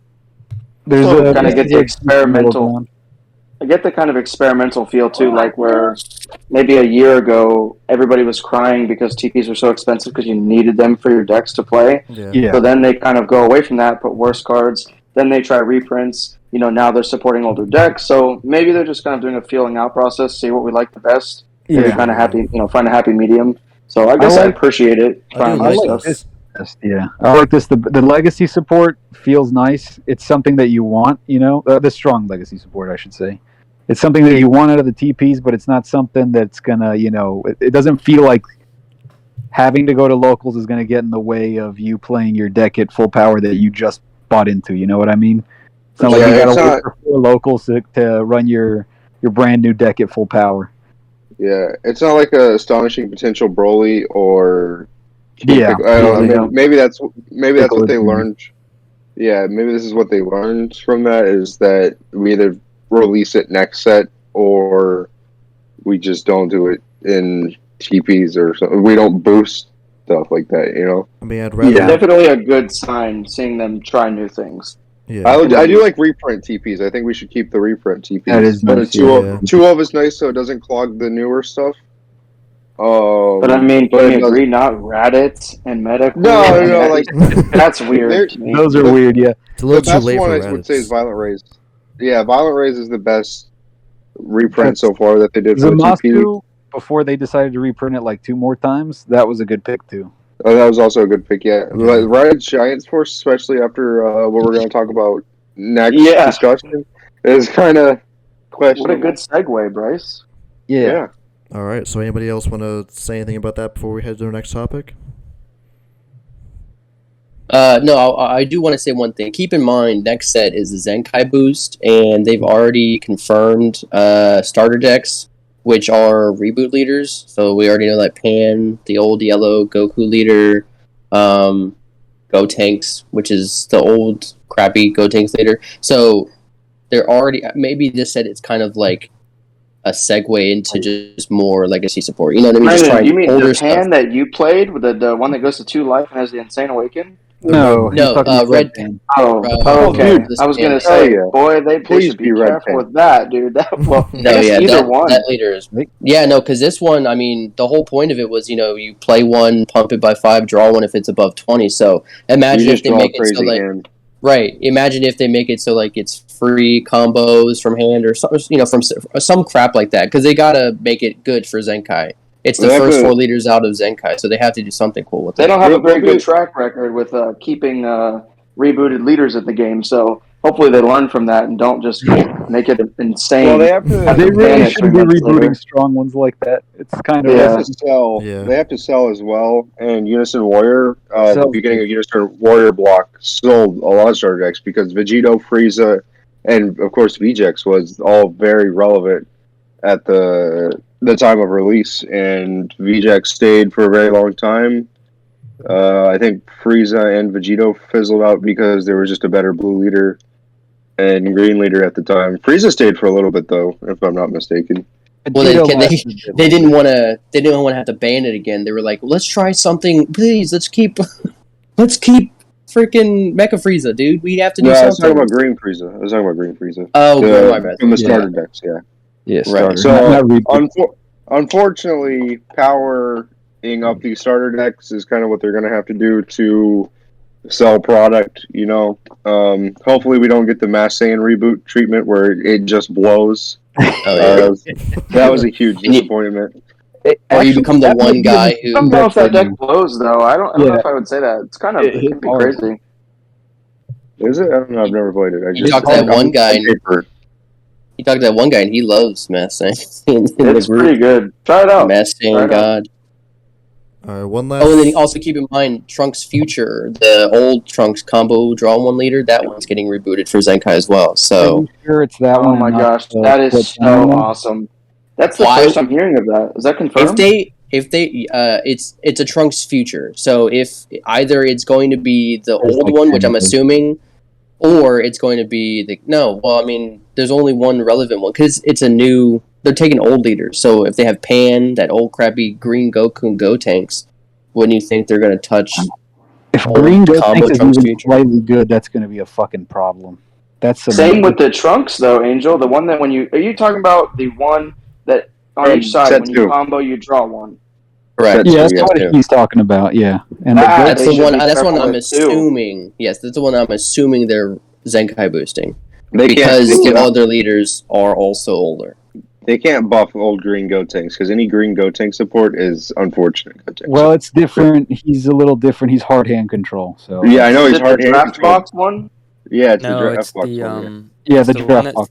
There's So a kinda get the there's a experimental- going. I get the kind of experimental feel too, like where maybe a year ago everybody was crying because TPs were so expensive because you needed them for your decks to play. Yeah. Yeah, So then they kind of go away from that, put worse cards. Then they try reprints. now they're supporting older decks. So maybe they're just kind of doing a feeling out process, see what we like the best, and be kind of happy, find a happy medium. So I guess I appreciate it. I do Trying new like stuff. this. Yeah, I like this. The legacy support feels nice. It's something that you want, the strong legacy support, I should say. It's something that you want out of the TPs, but it's not something that's gonna, it doesn't feel like having to go to locals is gonna get in the way of you playing your deck at full power that you just bought into. You know what I mean? It's not like you gotta wait for 4 locals to run your brand new deck at full power. Yeah, it's not like a astonishing potential Broly or Yeah, I don't know. Maybe that's what they Pickle. learned. Yeah, maybe this is what they learned from that, is that we either release it next set or we just don't do it in TPs or something. We don't boost stuff like that. I mean, I'd rather. It's definitely a good sign seeing them try new things. Yeah. I do like reprint TPs. I think we should keep the reprint TPs. That is nice, two of is nice, so it doesn't clog the newer stuff. But I mean, can we agree not Raditz and Meta? No, like that's weird. To me. Those are weird. Yeah, It's a little the too best late one for I would say is Raditz. Violent Rays. Yeah, Violent Rays is the best reprint so far that they did for the TP. Zamasu, before they decided to reprint it like 2 more times, that was a good pick too. Oh, that was also a good pick. Yeah, but Raditz Giants Force, especially after what we're going to talk about next discussion, is kind of questionable. What a good segue, Bryce. Yeah. All right. So, anybody else want to say anything about that before we head to our next topic? No, I do want to say one thing. Keep in mind, next set is the Zenkai Boost, and they've already confirmed starter decks, which are reboot leaders. So we already know that Pan, the old yellow Goku leader, Gotenks, which is the old crappy Gotenks leader. So they're already, maybe this set it's kind of like a segue into just more legacy support. You know what I mean? Brandon, just trying you mean older the Pan stuff. that you played, with the one that goes to 2 life and has the Insane Awaken? No, he's talking about Red Pan. Okay. Dude, I was gonna Pan. say, yeah. boy, they Please should be be Red careful Pan. with that, dude. I No, guess yeah, either one. that leader is. Yeah, no, because this one, I mean, the whole point of it was, you play 1, pump it by 5, draw 1 if it's above 20. So imagine if they make it so like, hand. right? Imagine if they make it so like it's free combos from hand or some, from some crap like that. Because they gotta make it good for Zenkai. It's the first 4 leaders out of Zenkai, so they have to do something cool with it. They don't have a very good track record with keeping rebooted leaders in the game, so hopefully they learn from that and don't just make it insane. Well, they have to. They really shouldn't be rebooting strong ones like that. It's kind of They have to sell. Yeah. They have to sell as well. And Unison Warrior, Sells. the beginning of Unison Warrior block sold a lot of starter decks because Vegito, Frieza, and of course VJX was all very relevant at the time of release, and VJX stayed for a very long time. I think Frieza and Vegito fizzled out because there was just a better blue leader and green leader at the time. Frieza stayed for a little bit though, if I'm not mistaken. Well, they didn't want to have to ban it again. They were like, let's try something, please. Let's keep freaking Mecha Frieza, dude. We have to do something. I was talking about green Frieza. Oh, my bad. From the starter decks, yeah. Yeah, Right. So, unfortunately, powering up these starter decks is kind of what they're going to have to do to sell product, Hopefully we don't get the Mass Saiyan reboot treatment where it just blows. That was a huge disappointment. Or you become the one guy who... I don't know if that deck blows, though. I don't know if I would say that. It's kind of it can be crazy. Is it? I don't know. I've never played it. You talk to that one guy... You talk to that one guy, and he loves Mass Saiyan. It's pretty good. Try it out. Mass Saiyan God. All right, one last... Oh, and then also keep in mind, Trunks Future, the old Trunks combo draw 1 leader, that one's getting rebooted for Zenkai as well. So, sure it's that one. Oh my gosh, that is so awesome. That's the first I'm hearing of that. Is that confirmed? It's a Trunks Future. So if either it's going to be the old one, which I'm assuming, or it's going to be there's only one relevant one because it's a new. They're taking old leaders. So if they have Pan, that old crappy green Goku and Gotenks, wouldn't you think they're going to touch? If green Gotenks is even slightly good, that's going to be a fucking problem. That's same with the Trunks though, Angel. The one that are you talking about the one that on each side when you combo you draw 1? Right. Yeah, that's what he's talking about. Yeah, and that's the one. That's one I'm assuming. Yes, that's the one I'm assuming they're Zenkai boosting. because the can't, other leaders are also older. they can't buff old green Gotenks because any green Gotenk support is unfortunate. Well, it's different. He's a little different. He's hard hand control. So yeah, I know Is he's it the hard hand draft control. box one? Yeah, it's No, the it's draft box the one. yeah, it's the the one draft that- box.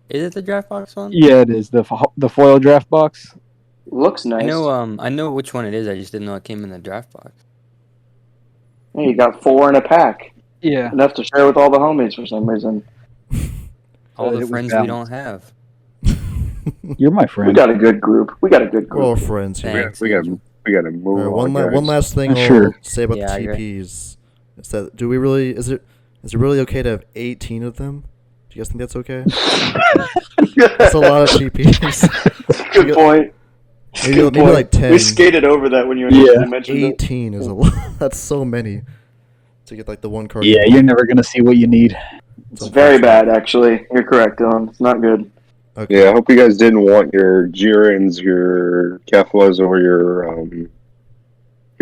Is it the draft box one? Yeah, it is the foil draft box. Looks nice. I know which one it is. I just didn't know it came in the draft box. Hey, you got 4 in a pack. Yeah, Enough to share with all the homies for some reason. All it the was friends we balanced. don't have. you're my We friend. got a good group. We're all friends here. Thanks. We got to move All right, on. one guys. last thing Sure. I'll say about Yeah, I the agree. TPs is that is it really okay to have 18 of them? Do you guys think that's okay? That's a lot of TPs. Good point. Maybe, Good maybe point. like 10. We skated over that when you initially mentioned it. 18 is a lot. That's so many to get like the one card. Yeah, you're never gonna see what you need. It's very bad, actually. You're correct, Dylan. It's not good. Okay. Yeah, I hope you guys didn't want your Jirins, your Keflas, or your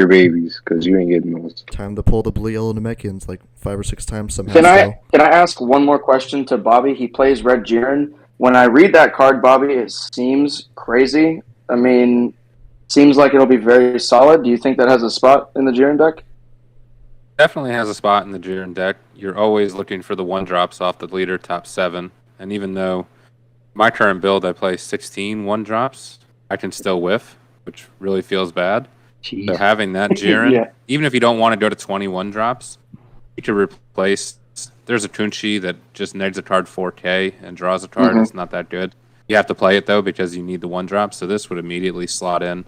babies, because you ain't getting those. Time to pull the blue yellow Namekians like 5 or 6 times somehow. Can still. I ask one more question to Bobby? He plays Red Jiren. When I read that card, Bobby, it seems crazy. I mean, seems like it'll be very solid. Do you think that has a spot in the Jiren deck? Definitely has a spot in the Jiren deck. You're always looking for the 1-drops off the leader top 7. And even though my current build I play 16 1-drops, I can still whiff, which really feels bad. So having that Jiren, Yeah. even if you don't want to go to 21 drops, you could replace. There's a Kunchi that just negs a card 4K and draws a card. Mhm. It's not that good. You have to play it though because you need the 1-drop. So this would immediately slot in.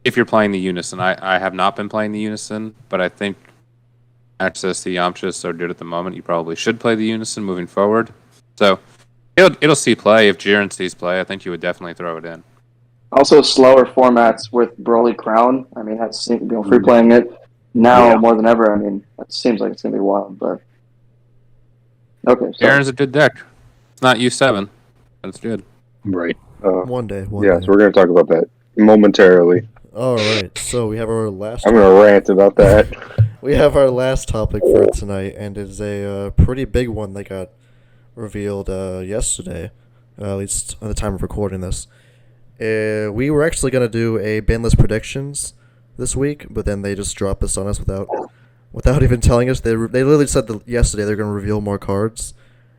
If you're playing the Unison, I have not been playing the Unison, but I think access to Yamcha is so good at the moment. You probably should play the Unison moving forward. So it'll see play. If Jiren sees play, I think you would definitely throw it in. Also, slower formats with Broly Crown. I mean, that's free playing it now more than ever. I mean, it seems like it's gonna be wild, but okay. Sorry. Jiren's a good deck. It's not U7, but it's good. Right. One day. Yeah, so we're going to talk about that momentarily. All right. So we have our last. I'm going to rant about that. We have our last topic for tonight, and it's a pretty big one that got revealed yesterday, at least at the time of recording this. We were actually going to do a Banlist predictions this week, but then they just dropped this on us without even telling us. They literally said that yesterday they're going to reveal more cards,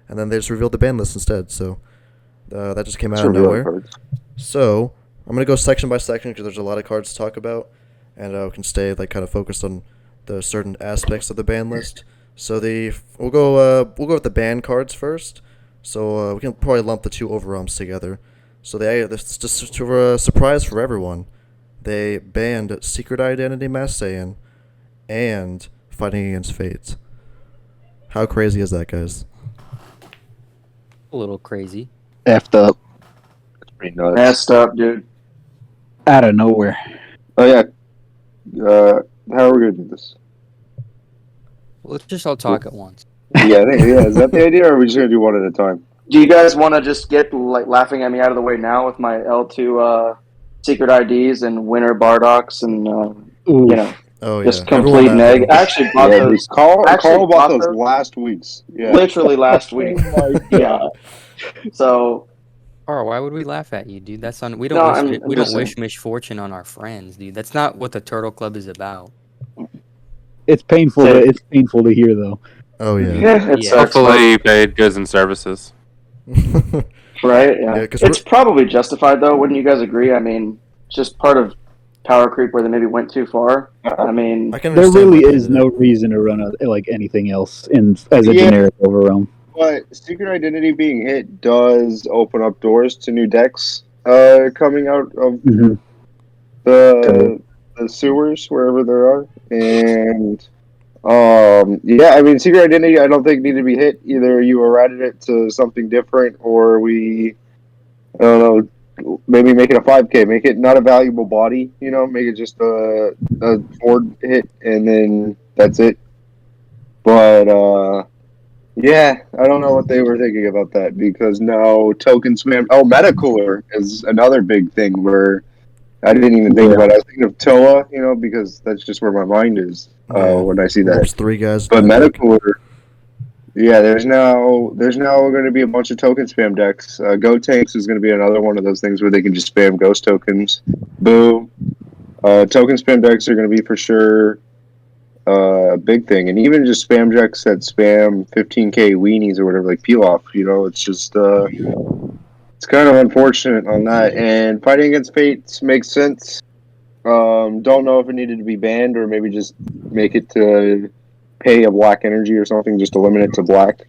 and then they just revealed the ban list instead. So that just came out of nowhere. So I'm going to go section by section because there's a lot of cards to talk about, and we can stay like kind of focused on the certain aspects of the ban list. So we'll go with the ban cards first. So we can probably lump the two overarms together. So this just to a surprise for everyone, they banned Secret Identity Mass Saiyan and Fighting Against Fate. How crazy is that, guys? A little crazy. Effed up Pretty nuts. Messed up, dude. out of nowhere. Oh, yeah. How are we going to do this? Let's just all talk at once. Yeah, is that the idea, or are we just going to do one at a time? Do you guys want to just get like laughing at me out of the way now with my L2 secret IDs and winner Bardocks and you know Oh, just yeah. complete Everyone neg? laughing. I actually bought Yeah, those Carl bought bought those last week's. Yeah. literally last week. Yeah. So Carl, why would we laugh at you, dude? That's on. We No, don't I'm we just don't wish misfortune on our friends, dude. That's not what the Turtle Club is about. It's painful. Yeah. It's painful to hear, though. Oh, yeah. yeah, it Yeah. sucks. Hopefully you paid goods and services. Right? Yeah. Yeah, 'cause It's probably justified though, wouldn't you guys agree? I mean, it's just part of power creep where they maybe went too far. I mean, I can There understand really why they is did it. no reason to run like anything else as a Yeah. generic overrealm. But Secret Identity being hit does open up doors to new decks coming out of Mm-hmm. the sewers, wherever there are. And yeah, I mean, Secret Identity I don't think need to be hit. Either you errated it to something different, or I don't know, maybe make it a 5K, make it not a valuable body, make it just a board hit, and then that's it. But yeah, I don't know what they were thinking about that, because now token spam. Oh, Meta Cooler is another big thing where I didn't even think about it. I was thinking of Toa, because that's just where my mind is Yeah. when I see Warps that. 3 guys. But do Meta that. Cooler, Yeah, there's now going to be a bunch of token spam decks. Go Tanks is going to be another one of those things where they can just spam ghost tokens. Boom. Token spam decks are going to be for sure a big thing, and even just spam decks that spam 15k weenies or whatever, like peel off. It's just it's kind of unfortunate on that. And fighting against fates makes sense. Don't know if it needed to be banned or maybe just make it to pay a black energy or something, just to limit it to black.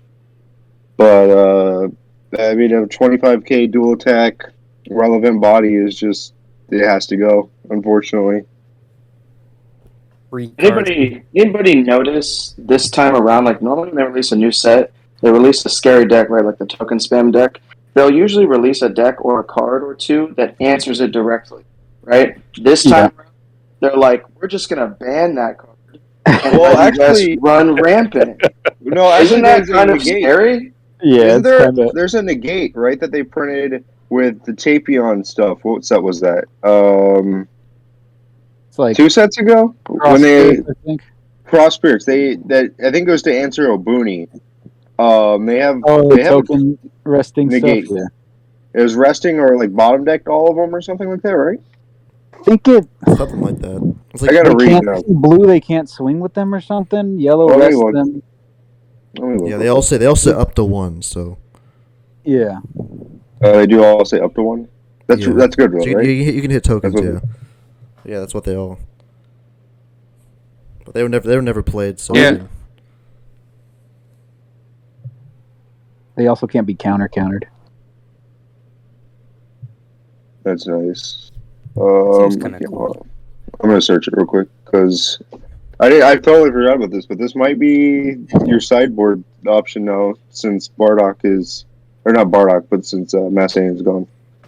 But I mean, a 25k dual attack relevant body is just, it has to go, unfortunately. Anybody notice this time around? Like normally when they release a new set, they release a scary deck, right? Like the token spam deck. They'll usually release a deck or a card or two that answers it directly, right? This time around, they're like, we're just gonna ban that card. Well, actually, just run rampant. No, actually, Isn't that kind of scary? Yeah, there's a negate, right, that they printed with the Tapion stuff. What set was that? It's like 2 sets ago Cross Spirits, I think. Cross Spirits. I think it was to answer Obuni. They have token resting negate. stuff. Yeah. It was resting or like bottom decked all of them or something like that, right? I think Something like that. It's like, I gotta read can't blue. They can't swing with them or something. Yellow rest them. Yeah, they all say up to 1. So yeah, they do all say up to 1. That's good, though, so right? you can hit tokens. Yeah, that's what they all. But they were never played. So Yeah. they also can't be countered. That's nice. Seems kinda cool. I'm gonna search it real quick because I totally forgot about this, but this might be your sideboard option now since Bardock is, or not Bardock, but since Massane is gone.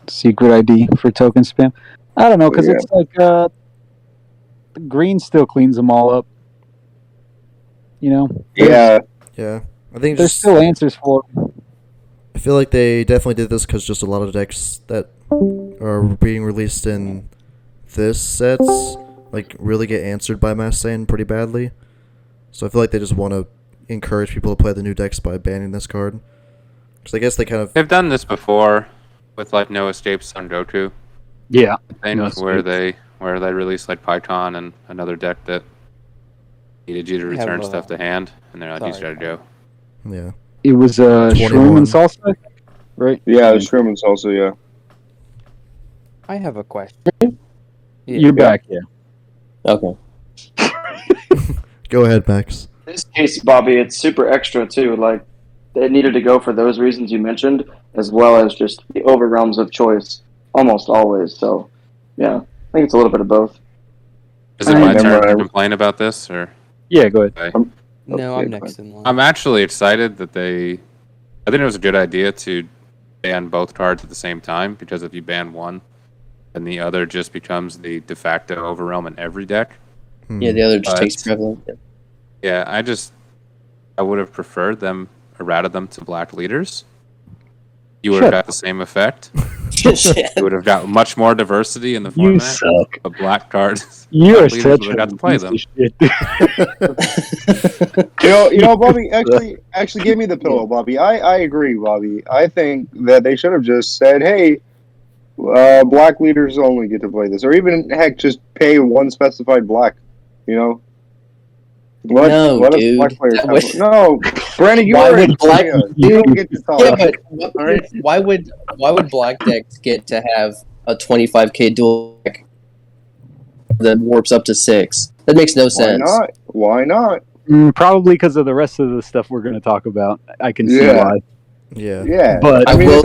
Secret ID for token spam. I don't know because Yeah. it's like the green still cleans them all up. Yeah. Yeah, I think There's still answers for them. I feel like they definitely did this because just a lot of decks that are being released in this sets like really get answered by Massane pretty badly. So I feel like they just want to encourage people to play the new decks by banning this card. Because I guess they kind of They've done this before with like No Escapes on Goku. Yeah, Where they released like Python and another deck that needed you to We have, return stuff to hand, and they're like, you sorry. just gotta go. yeah. it was 21. shroom and salsa, I think, right? Yeah, the Sherman's also, yeah. I have a question. You're back, yeah. Okay. Go ahead, Max. In this case, Bobby, it's super extra too. Like they needed to go for those reasons you mentioned, as well as just the overwhelms of choice, almost always. So, yeah, I think it's a little bit of both. Is it my turn to complain about this, or? Yeah, go ahead. Okay. No, I'm next in line. I'm actually excited that I think it was a good idea to ban both cards at the same time, because if you ban one, then the other just becomes the de facto overwhelm in every deck. Yeah, the other just But- takes prevalent. Yeah, I would have preferred them, or routed them to black leaders. You would have got the same effect. You would have got much more diversity in the You format. suck. Of black cards. You are Black leaders such would have a got to play them. piece of shit. You know, Bobby, actually give me the pillow, Bobby. I agree, Bobby. I think that they should have just said, hey, black leaders only get to play this. Or even, heck, just pay one specified black, No, dude. Black players That would- No, Brandon, you Why are would in black- Korea. You don't get to talk. Yeah, but why would black decks get to have a 25k dual deck that warps up to 6? That makes no sense. Why not? Probably because of the rest of the stuff we're going to talk about. I can see Yeah. why. Yeah. Yeah, But I mean, will-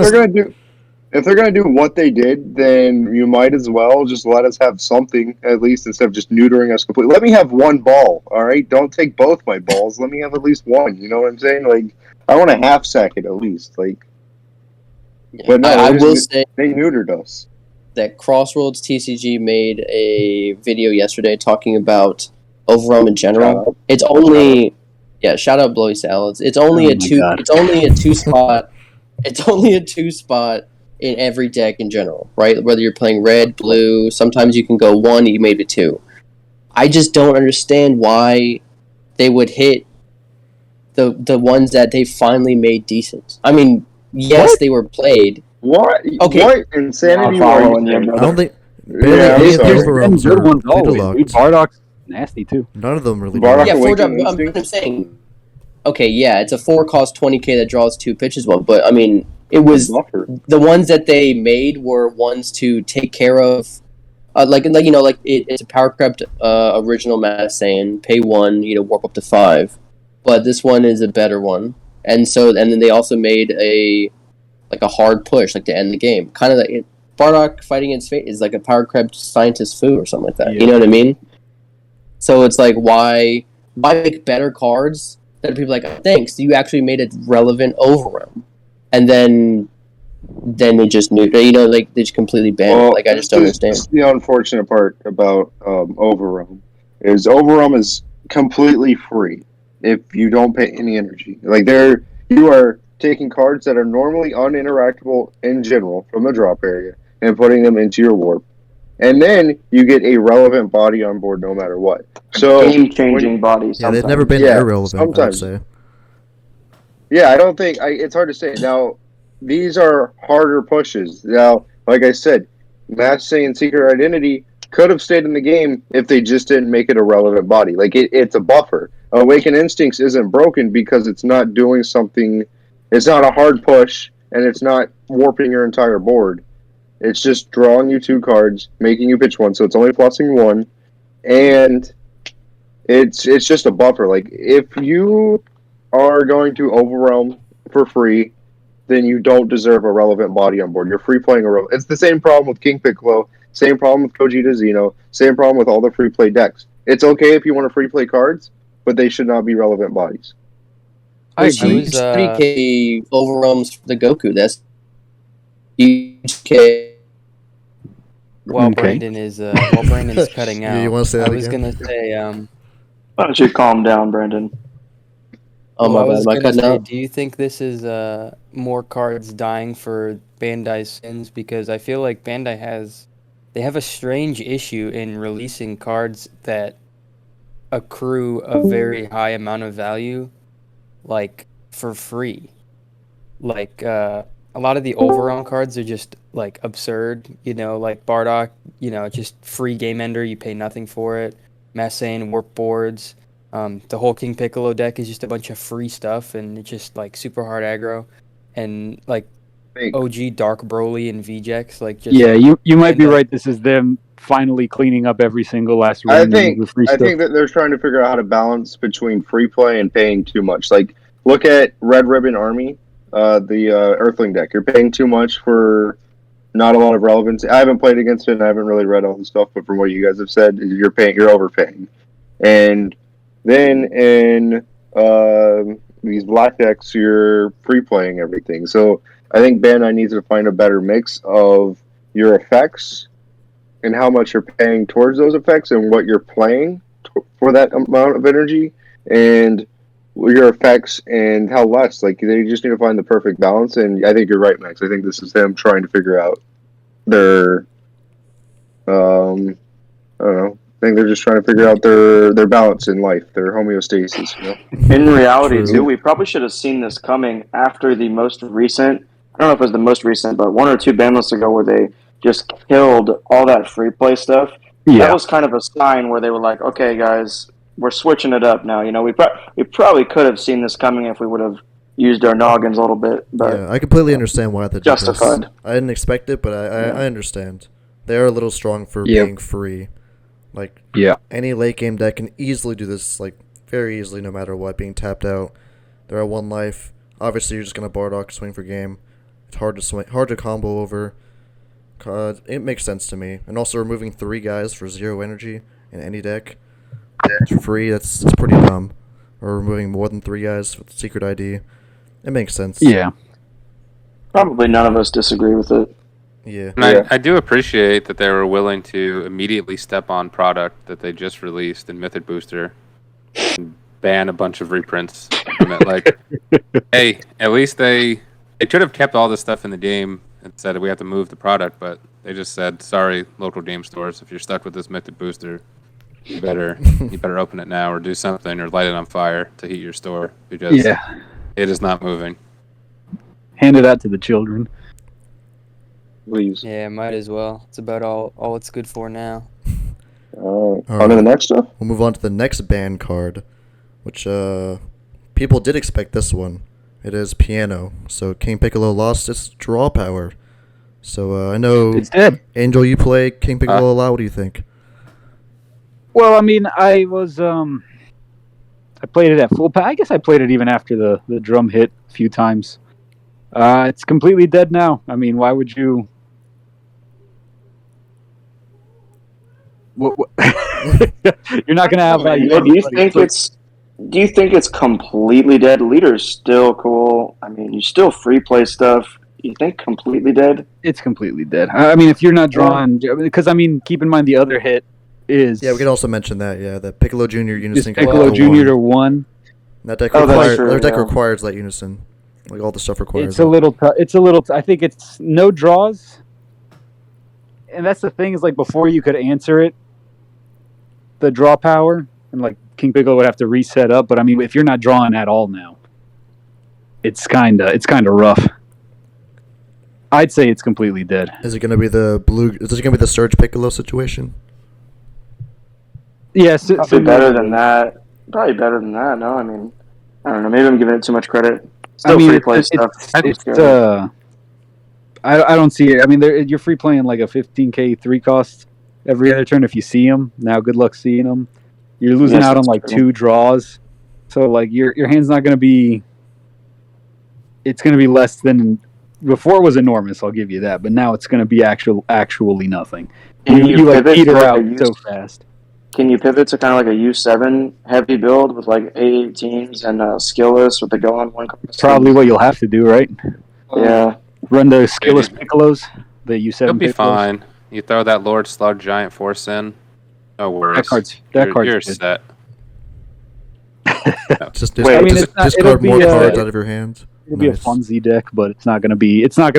if they're gonna do what they did, then you might as well just let us have something at least instead of just neutering us completely. Let me have one ball, all right? Don't take both my balls. Let me have at least one. You know what I'm saying? Like, I want to half sack it at least. Like, but no, I will say they neutered us. that Crossroads TCG made a video yesterday talking about overwhelm in general. It's only shout out Blowy Salads. It's only Oh a my two. God. It's only a 2 spot. It's only a 2 spot in every deck in general, right? Whether you're playing red, blue, sometimes you can go 1, you maybe 2. I just don't understand why they would hit the ones that they finally made decent. I mean, yes, What? they were played. What? Okay. What insanity Not are you following you, saying? I don't think Yeah, barely I'm any of the sorry. There's been overwhelms good are ones data always. Dude, locked. Bardock's nasty too. None of them really Bardock data Yeah, locked. four Awakening drop. But I'm Instinct? saying, okay, yeah, it's a 4 cost 20k that draws 2 pitches. Well, but I mean, it was Buffer. the ones that they made were ones to take care of. Like it's a power crept original Mass Saiyan, pay 1, warp up to 5, but this one is a better one, and then they also made a hard push like to end the game, kind of like Bardock fighting its fate is like a power crept scientist foo or something like that. Yeah. You know what I mean? So it's like why make better cards that people are like, oh, thanks, you actually made it relevant overrun, and then they just knew, like they just completely banned it. Like I just don't understand. This is the unfortunate part about Overrealm is completely free if you don't pay any energy. Like you are taking cards that are normally uninteractable in general from the drop area and putting them into your warp, and then you get a relevant body on board no matter what. So Game-changing body. Yeah, they've never been Yeah, irrelevant. sometimes. I'd say. Yeah, I don't think it's hard to say. Now, these are harder pushes. Now, like I said, Mass Saiyan Secret Identity could have stayed in the game if they just didn't make it a relevant body. Like it's a buffer. Awaken Instincts isn't broken because it's not doing something. It's not a hard push, and it's not warping your entire board. It's just drawing you 2 cards, making you pitch 1, so it's only plussing 1, and it's just a buffer. Like if you are going to overwhelm for free, then you don't deserve a relevant body on board. You're free playing It's the same problem with King Piccolo, same problem with Gogeta Xeno, same problem with all the free play decks. It's okay if you want to free play cards, but they should not be relevant bodies. I There's agree. huge 3k overruns for the Goku. That's huge K. While Okay. Brandon's cutting out, You wanna say that I was again? gonna say, Why don't you calm down, Brandon? Oh my I bad, was am I gonna cutting say, out? do you think this is more cards dying for Bandai's sins? Because I feel like Bandai have a strange issue in releasing cards that accrue a very high amount of value, like for free. Like a lot of the overall cards are just like absurd, like Bardock, just free game ender, you pay nothing for it. Massane, warp boards. The whole King Piccolo deck is just a bunch of free stuff, and it's just like super hard aggro, and like OG Dark Broly and VJX, like just Yeah, you might be and, right. This is them finally cleaning up every single last I random think of the free I stuff. think that they're trying to figure out how to balance between free play and paying too much. Like look at Red Ribbon Army, the Earthling deck. You're paying too much for not a lot of relevance. I haven't played against it, and I haven't really read all the stuff. But from what you guys have said, you're overpaying. And then in these black decks, you're free playing everything. So I think Bandai needs to find a better mix of your effects and how much you're paying towards those effects and what you're playing for that amount of energy and your effects and how less. Like they just need to find the perfect balance. And I think you're right, Max. I think this is them trying to figure out their I don't know. I think they're just trying to figure out their balance in life, their homeostasis. In reality, True. too, we probably should have seen this coming after the most recent. I don't know if it was the most recent, but 1 or 2 banlists ago, where they just killed all that free play stuff. That Yeah, was kind of a sign where they were like, "Okay, guys, we're switching it up now." We probably could have seen this coming if we would have used our noggins a little bit, but Yeah, I completely understand why they did this. Justified. I didn't expect it, but I understand. They are a little strong for Yep. being free. Like yeah. any late game deck can easily do this, like very easily, no matter what. Being tapped out, they're at 1 life. Obviously, you're just gonna Bardock swing for game. It's hard to combo over. It makes sense to me. And also removing 3 guys for 0 energy in any deck for free. That's pretty dumb. Or removing more than 3 guys with secret ID. It makes sense. Yeah. probably none of us disagree with it. Yeah. And I do appreciate that they were willing to immediately step on product that they just released in Mythic Booster and ban a bunch of reprints from it. Like, hey, at least they could have kept all this stuff in the game and said we have to move the product, but they just said, sorry, local game stores, if you're stuck with this Mythic Booster, you better open it now or do something or light it on fire to heat your store because it is not moving. Hand it out to the children. Please. Yeah, might as well. It's about all it's good for now. On to right. the next stuff. We'll move on to the next band card, which people did expect this one. It is Piano. So King Piccolo lost its draw power. So I know, It's dead. Angel, you play King Piccolo a lot. What do you think? Well, I mean, I was I played it at full power. I guess I played it even after the drum hit a few times. It's completely dead now. I mean, why would you? What? You're not gonna have like. Do you think it's completely dead? Leader's still cool. I mean, you still free play stuff. You think completely dead? It's completely dead. I mean, if you're not drawing, because I mean, keep in mind the other hit is Yeah, we can also mention that. Yeah, the Piccolo Jr. Unison. just Piccolo Jr. to 1. That deck Oh, that's requires. true, Their deck yeah. requires that Unison. Like all the stuff requires. It's a little. I think it's no draws, and that's the thing is like before you could answer it, the draw power and like King Piccolo would have to reset up. But I mean, if you're not drawing at all now, it's kind of rough. I'd say it's completely dead. Is it going to be the blue? Is it going to be the Surge Piccolo situation? Yes, Probably better than that. Probably better than that. No, I mean, I don't know. Maybe I'm giving it too much credit. Still free play stuff. I don't see it. I mean, you're free playing like a 15k 3 cost every other turn if you see them. Now, good luck seeing them. You're losing out on like true. 2 draws, so like your hand's not going to be. It's going to be less than before. It was enormous. I'll give you that, but now it's going to be actually nothing. You like peter out so fast. Can you pivot to kind of like a U7 heavy build with like 8 teams and skillless with the go on one? That's probably what you'll have to do, right? Yeah. Run the skillless Piccolos, the U7 You'll be Piccolos. fine. You throw that Lord Slug Giant Force in. No worries. That card's you're good. set. Just Wait, I mean, discard more cards out of your hand. It'll be a Nice. Fonzie deck, but it's not going to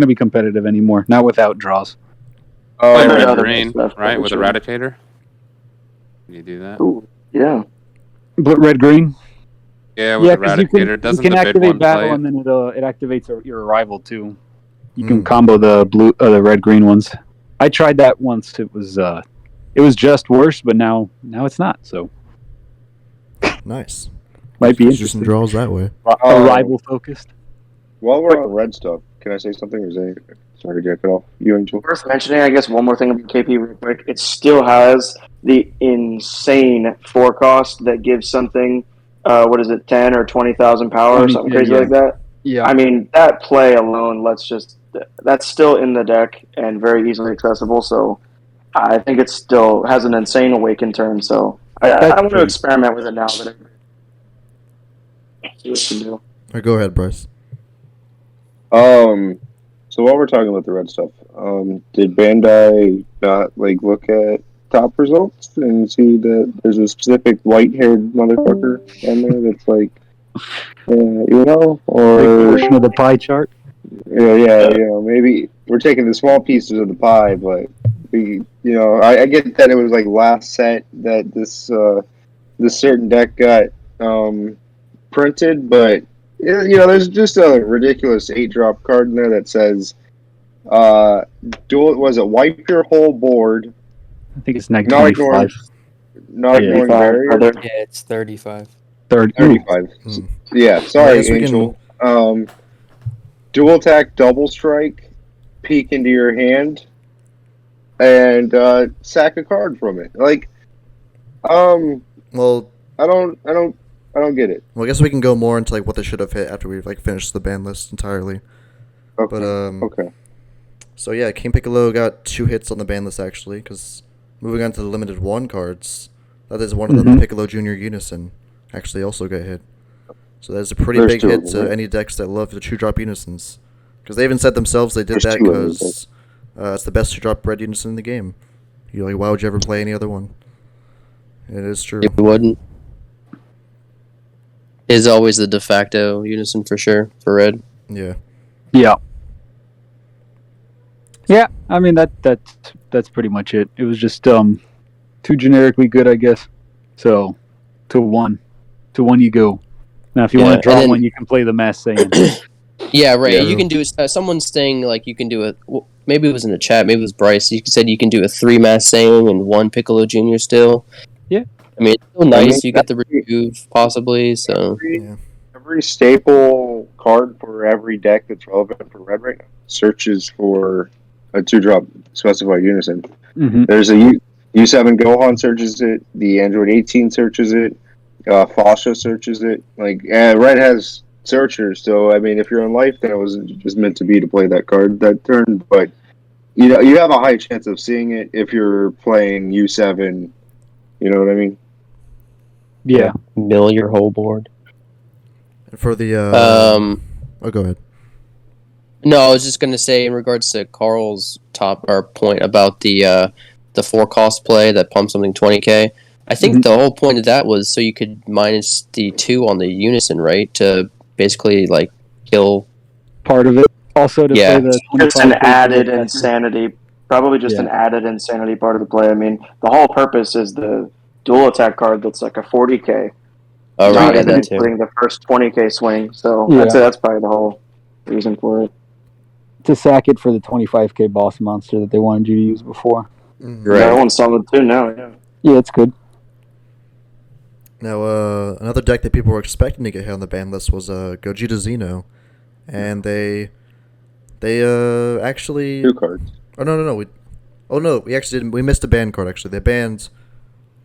be competitive anymore. Not without draws. Play yeah, red that green, makes sense, right? With sure. Eradicator. Can you do that? Ooh, yeah. But red green. Yeah, with because Eradicator. Doesn't you can the big activate one battle play? and then it activates your arrival too. You can combo the red green ones. I tried that once. It was just worse, but now it's not. So Nice. might be Just some interesting. draws that way. Arrival focused. While we're on red stuff, can I say something? Or is any... Sorry to jack it off. You, Angel. Worth mentioning, I guess, one more thing about KP real quick. It still has the insane 4 cost that gives something, 10 or 20,000 power or something crazy like that. Yeah. I mean, that play alone, that's still in the deck and very easily accessible. So I think it still has an insane awaken turn. So I want to experiment with it now. But see what you can do. All right, go ahead, Bryce. So while we're talking about the red stuff, did Bandai not look at top results and see that there's a specific white-haired motherfucker on there that's or Big portion of the pie chart. maybe we're taking the small pieces of the pie, but I get that it was last set that this certain deck got printed, but there's just a ridiculous 8-drop card in there that says wipe your whole board, I think it's negative not 25. ignoring barrier. Yeah, it's 35. 35. Yeah, sorry, I guess we Angel. Dual attack, double strike, peek into your hand, and sack a card from it. Well, I don't get it. I guess we can go more into what they should have hit after we've finished the ban list entirely. Okay. But okay. So yeah, King Piccolo got 2 hits on the ban list actually. Because moving on to the limited 1 cards, that is one of the Piccolo Jr. Unison actually also got hit. So that's a pretty There's big 2 hit of to them, right? any decks that love the 2-drop Unisons. Because they even said themselves they did There's that 2 of them, because it's the best 2-drop red Unison in the game. Why would you ever play any other one? It is true. You wouldn't. Is always the de facto Unison for sure for red. Yeah. Yeah. I mean that's pretty much it. It was just too generically good, I guess. So, to 1. To 1 you go. Now, if you Yeah, want to draw and then- 1, you can play the Mass Saiyan. Yeah, right. Yeah. You can do. Someone's saying like you can do a. Maybe it was in the chat. Maybe it was Bryce. You said you can do a 3 Mass Saiyan and 1 Piccolo Junior still. Yeah. I mean, it's still nice. You get the remove possibly. So Yeah. Every staple card for every deck that's relevant for red right now searches for a 2-drop specified unison. Mm-hmm. There's a U7 Gohan searches it. The Android 18 searches it. Fasha searches it. Red has searchers. So I mean, if you're in life, then it wasn't just meant to be to play that card that turn. But you have a high chance of seeing it if you're playing U7. You know what I mean? Yeah. mill your whole board. And for the Um. oh, go ahead. No, I was just gonna say in regards to Carl's point about the 4-cost play that pumped something 20k. I think the whole point of that was so you could minus the 2 on the unison, right? To basically like kill. Part of it. Also to Yeah. play the Just an 25 added attacker. insanity. Probably just Yeah. an added insanity part of the play. I mean, the whole purpose is the dual attack card that's like a 40k. Oh, Not right, yeah, even that too. including the first 20k swing. So Yeah. that's probably the whole reason for it. To sack it for the 25k boss monster that they wanted you to use before. Right. That one's solid too now. Yeah. Yeah, it's good. Now, another deck that people were expecting to get hit on the ban list was Gogeta Xeno, and they actually. 2 cards. Oh no! We actually didn't. We missed a ban card. Actually, they banned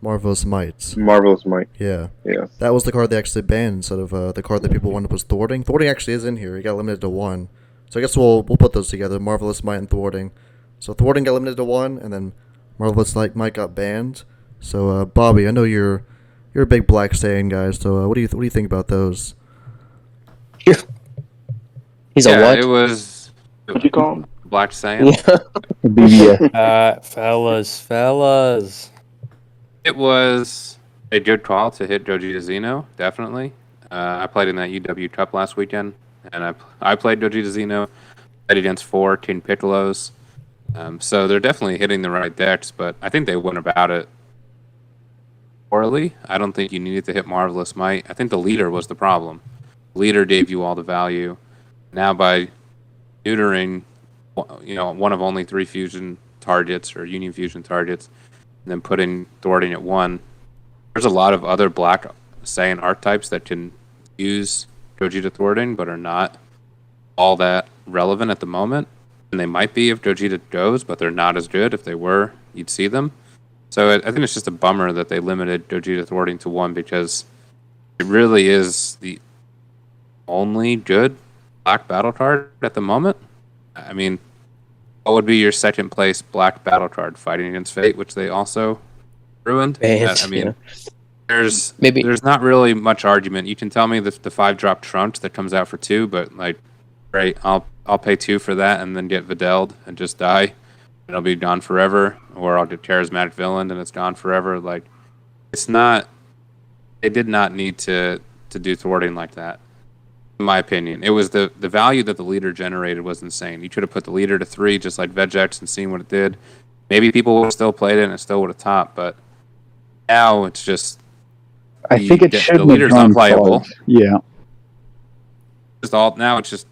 Marvelous Might. Marvelous Might. Yeah, Yeah. that was the card they actually banned instead of the card that people wanted was Thwarting. Thwarting actually is in here. He got limited to 1, so I guess we'll put those together. Marvelous Might and Thwarting. So Thwarting got limited to 1, and then Marvelous Might got banned. So Bobby, I know you're a big Black Saiyan guy. So what do you think about those? He's yeah, a what? it was What'd you call him? Black Saiyan. The BBS. Fellas. It was a good call to hit Gogeta Xeno, definitely. I played in that UW Cup last weekend, and I played Gogeta Xeno, played against 4 King Piccolos. So they're definitely hitting the right decks, but I think they went about it poorly. I don't think you needed to hit Marvelous Might. I think the leader was the problem. The leader gave you all the value. Now by neutering, one of only 3 fusion targets or union fusion targets, and then putting thwarting at 1, there's a lot of other Black Saiyan archetypes that can use Gogeta thwarting, but are not all that relevant at the moment. And they might be if Gogeta goes, but they're not as good. If they were, you'd see them. So I think it's just a bummer that they limited Gogeta thwarting to 1 because it really is the only good Black battle card at the moment. I mean, what would be your second place Black battle card? Fighting Against Fate, which they also ruined. Banned, I mean, yeah. there's not really much argument. You can tell me the 5-drop Trunks that comes out for 2, but like, great, I'll pay 2 for that and then get Videlled and just die. It'll be gone forever, or I'll get Charismatic Villain and it's gone forever. Like, it's not. They did not need to do thwarting like that. In my opinion, it was the value that the leader generated was insane. You could have put the leader to 3, just like Vegex, and seen what it did. Maybe people would have still played it and it still would have topped, but now it's just. I think it should the leader's drawn unplayable. cards. Yeah. Now it's just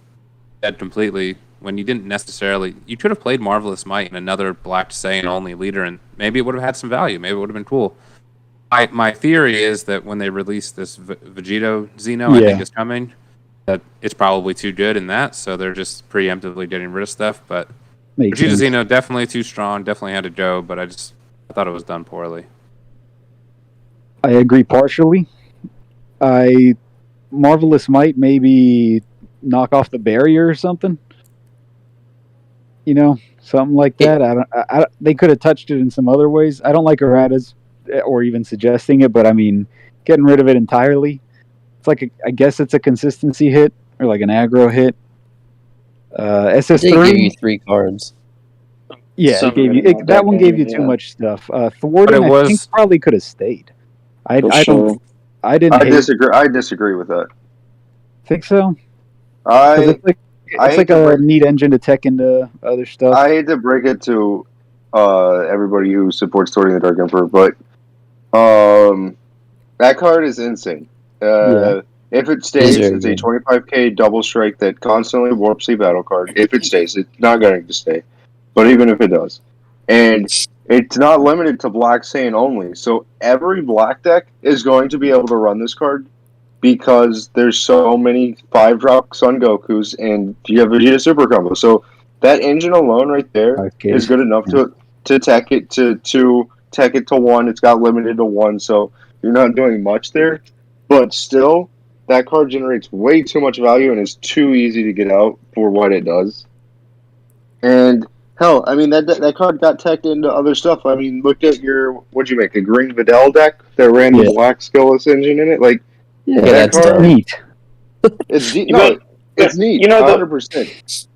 dead completely. When you didn't necessarily, you could have played Marvelous Might and another Black Saiyan only leader, and maybe it would have had some value. Maybe it would have been cool. My theory is that when they release this Vegito Xeno, I think is coming. That it's probably too good in that, so they're just preemptively getting rid of stuff. But Vegeta Xeno definitely too strong, definitely had to go. But I thought it was done poorly. I agree partially. Marvelous Might maybe knock off the barrier or something. Something like that. They could have touched it in some other ways. I don't like erratas or even suggesting it, but I mean, getting rid of it entirely. It's like I guess it's a consistency hit or like an aggro hit. SS3. They gave you 3 cards. Yeah, that one gave you too much stuff. Thwarting, I think probably could have stayed. I disagree with that. Think so? It's like a neat engine to tech into other stuff. I hate to break it to everybody who supports Thwarting the Dark Emperor, but That card is insane. If it stays, very it's a good. 25k double strike that constantly warps the battle card. If it stays, it's not going to stay. But even if it does. And it's not limited to Black Saiyan only. So every black deck is going to be able to run this card because there's so many 5-drop Son Gokus and you have Vegeta Super Combo. So that engine alone right there is good enough to tech it to tech it to 1. It's got limited to 1, so you're not doing much there. But still, that card generates way too much value and is too easy to get out for what it does. And hell, I mean that card got teched into other stuff. I mean, look at what'd you make, a Green Videl deck that ran the Black Skillless engine in it? Like, Yeah, that that's card, neat. It's neat. No, it's neat. You know, 100%.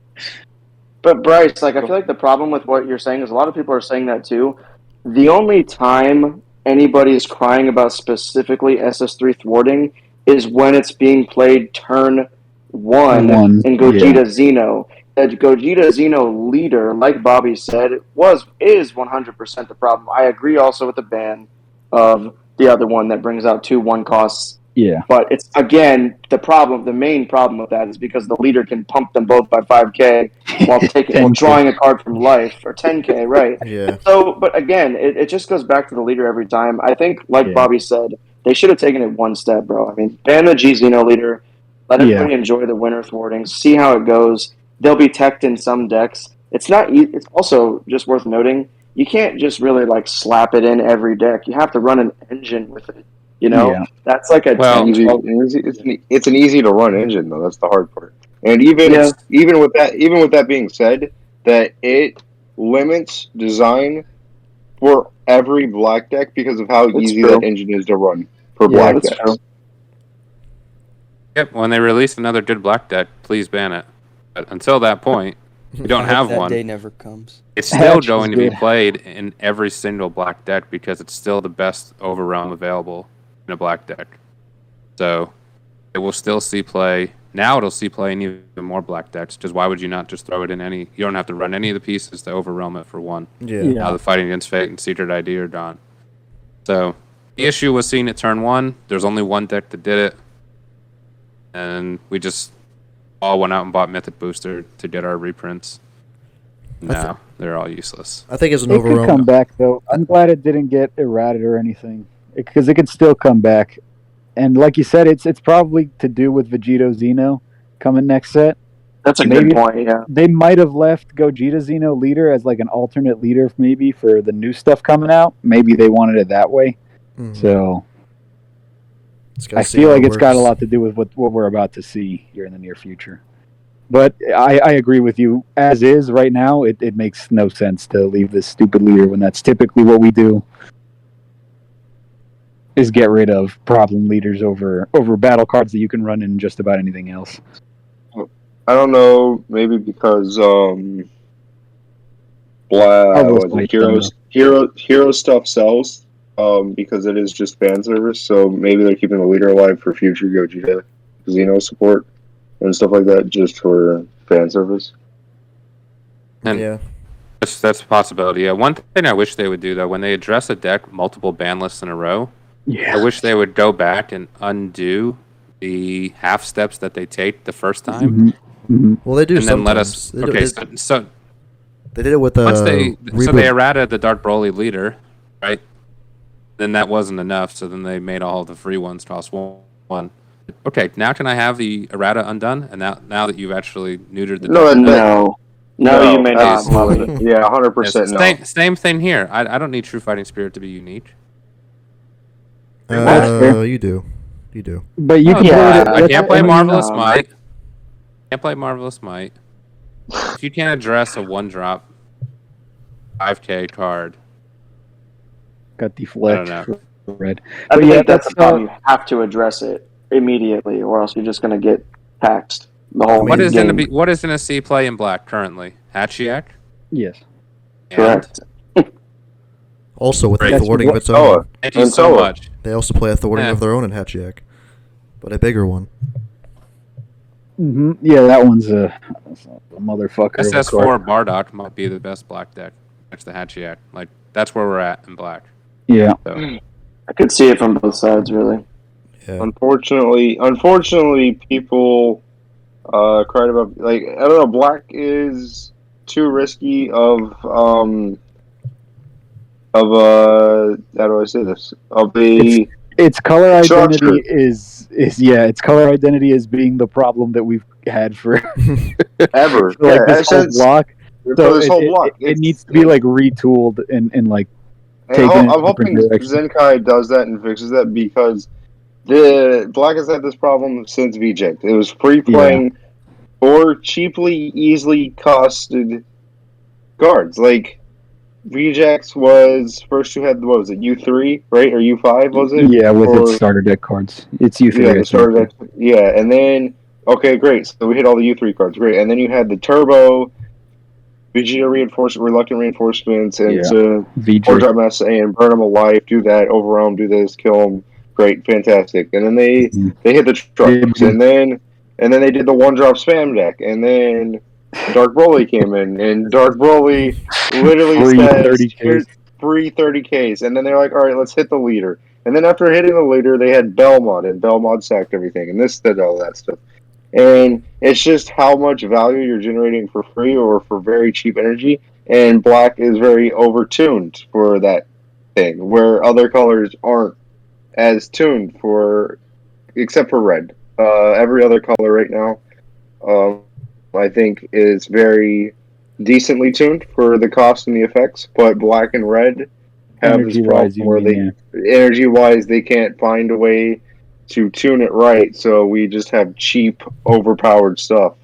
But Bryce, like I feel like the problem with what you're saying is a lot of people are saying that too. The only time anybody is crying about specifically SS3 thwarting is when it's being played turn 1 in Gogeta Xeno. That Gogeta Xeno leader, like Bobby said, is 100% the problem. I agree also with the ban of the other one that brings out 2/1 costs. Yeah. But it's, again, the main problem with that is because the leader can pump them both by 5k while drawing a card from life, or 10k, right? Yeah. So, but again, it just goes back to the leader every time. I think, like Bobby said, they should have taken it one step, bro. I mean, ban the G Xeno leader, let everybody enjoy the winter thwarting, see how it goes. They'll be teched in some decks. It's not. It's also just worth noting, you can't just really like slap it in every deck. You have to run an engine with it. You know, that's like a it's an easy to run engine though. That's the hard part. And even with that being said, that it limits design for every black deck because of how easy that engine is to run for black decks. True. Yep. When they release another good black deck, please ban it. But until that point, we don't have that one. day never comes. It's still going to be played in every single black deck because it's still the best overrealm available in a black deck. So it will still see play. Now it'll see play in even more black decks, because why would you not just throw it in any? You don't have to run any of the pieces to overrealm it for 1. Now the Fighting Against Fate and Secret ID are gone. So the issue was seeing it turn 1. There's only one deck that did it. And we just all went out and bought Mythic Booster to get our reprints. Now they're all useless. I think it's an overrealm. It could come back, though. I'm glad it didn't get errated or anything, because it could still come back. And like you said, it's probably to do with Vegito Xeno coming next set. That's a good point, yeah. They might have left Gogeta Xeno leader as like an alternate leader maybe for the new stuff coming out. Maybe they wanted it that way. Mm-hmm. So I feel like it's got a lot to do with what we're about to see here in the near future. But I agree with you. As is right now, it makes no sense to leave this stupid leader when that's typically what we do. Is get rid of problem leaders over battle cards that you can run in just about anything else. I don't know, maybe because hero stuff sells because it is just fan service. So maybe they're keeping the leader alive for future Gogeta Xeno support and stuff like that, just for fan service. And that's a possibility. Yeah, one thing I wish they would do though, when they address a deck multiple ban lists in a row. I wish they would go back and undo the half steps that they take the first time. Mm-hmm. Mm-hmm. Well, they do. And then let us. So they did it with once they errata the Dark Broly leader, right? Then that wasn't enough. So then they made all the free ones cost 1. Okay, now can I have the errata undone? And now that you've actually neutered the no, you may not. Yeah, 100% no. Same thing here. I don't need True Fighting Spirit to be unique. You do. But you can. I can't play Marvelous Might. Can't play Marvelous Might. If you can't address a 1-drop 5k card, got deflect. Red. I think that's the problem. You have to address it immediately, or else you're just going to get taxed the whole game. What is in a C play in black currently? Hatchiak? Yes. Correct. Also with a thwarting of its own. Thank you so much. They also play a thwarting of their own in Hatchiak, but a bigger one. Mm-hmm. Yeah, that one's a motherfucker. SS4 Bardock might be the best black deck next to Hatchiak. Like, that's where we're at in black. Yeah. So, I could see it from both sides, really. Yeah. Unfortunately, people cried about, like, I don't know, black is too risky of how do I say this, of a Its color identity structure. is its color identity is being the problem that we've had for, Ever. for like Yeah, this whole since block. for So this whole block. it needs to be like retooled and like And taken in I'm a different hoping direction. Zenkai does that and fixes that, because the black has had this problem since VJect. It was free playing or cheaply, easily costed cards. Like VJX was first. You had, what was it, U3, right, or U5 was it? Yeah, with its Or starter deck cards. It's U3, yeah, I the think. starter deck. Yeah, and then okay, great. So we hit all the U3 cards, great. And then you had the Turbo Vegeta reinforcement, reluctant reinforcements, and Yeah. to VJ. drop mess and burn them alive, do that, overwhelm, do this, kill them, great, fantastic. And then they hit the trucks, and then they did the one drop spam deck, and then Dark Broly came in, and Dark Broly literally Free says, 30Ks. "Here's free 30Ks," and then they're like, "All right, let's hit the leader." And then after hitting the leader, they had Belmont, and Belmont sacked everything, and this did all that stuff. And it's just how much value you're generating for free or for very cheap energy. And black is very overtuned for that thing, where other colors aren't as tuned for, except for red. Every other color right now, I think, is very decently tuned for the cost and the effects. But black and red have this problem Energy-wise, you where mean, energy-wise, they can't find a way to tune it right, so we just have cheap, overpowered stuff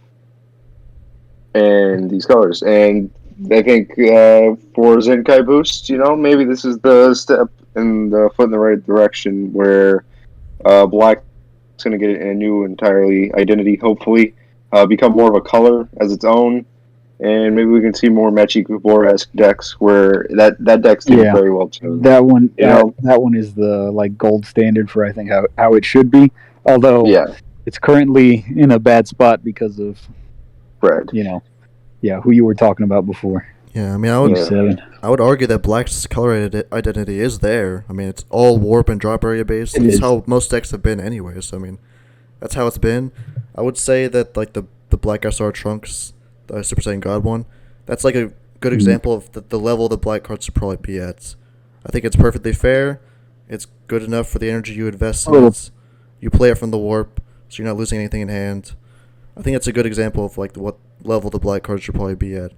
and these colors. And I think for Zenkai Boost, maybe this is the step and the foot in the right direction, where Black's going to get a new entirely identity, hopefully, become more of a color as its own, and maybe we can see more Mechi Kubor-esque decks where that deck seems very well tuned. That one, that one is the like gold standard for, I think, how it should be. Although it's currently in a bad spot because of red. Who you were talking about before. Yeah, I mean, I would argue that Black's color identity is there. I mean, it's all warp and drop area based. It's how most decks have been anyways. I mean, that's how it's been. I would say that like the Black SR Trunks, the Super Saiyan God one, that's like a good example of the level the black cards should probably be at. I think it's perfectly fair. It's good enough for the energy you invest in it. You play it from the warp, so you're not losing anything in hand. I think it's a good example of like what level the black cards should probably be at,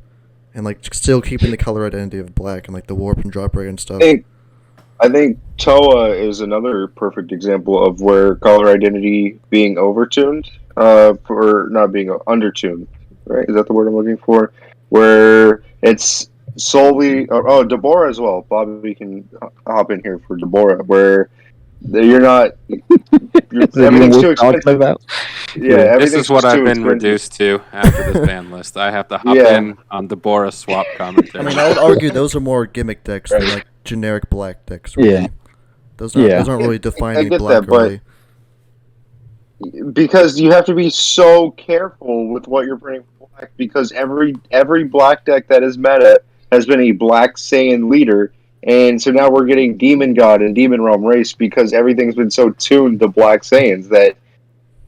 and like still keeping the color identity of black and like the warp and drop rate and stuff. I think Toa is another perfect example of where color identity being overtuned, for not being undertuned. Right? Is that the word I'm looking for? Where it's solely Deborah as well. Bobby can hop in here for Deborah, where you're not. Everything's too expensive. Yeah, this is what I've been reduced to after this ban list. I have to hop in on Deborah swap commentary. I mean, I would argue those are more gimmick decks than like generic black decks. Really. Yeah, those aren't really defining black early. Because you have to be so careful with what you're putting black, because every black deck that is meta has been a black Saiyan leader, and so now we're getting Demon God and Demon Realm race because everything's been so tuned to black Saiyans that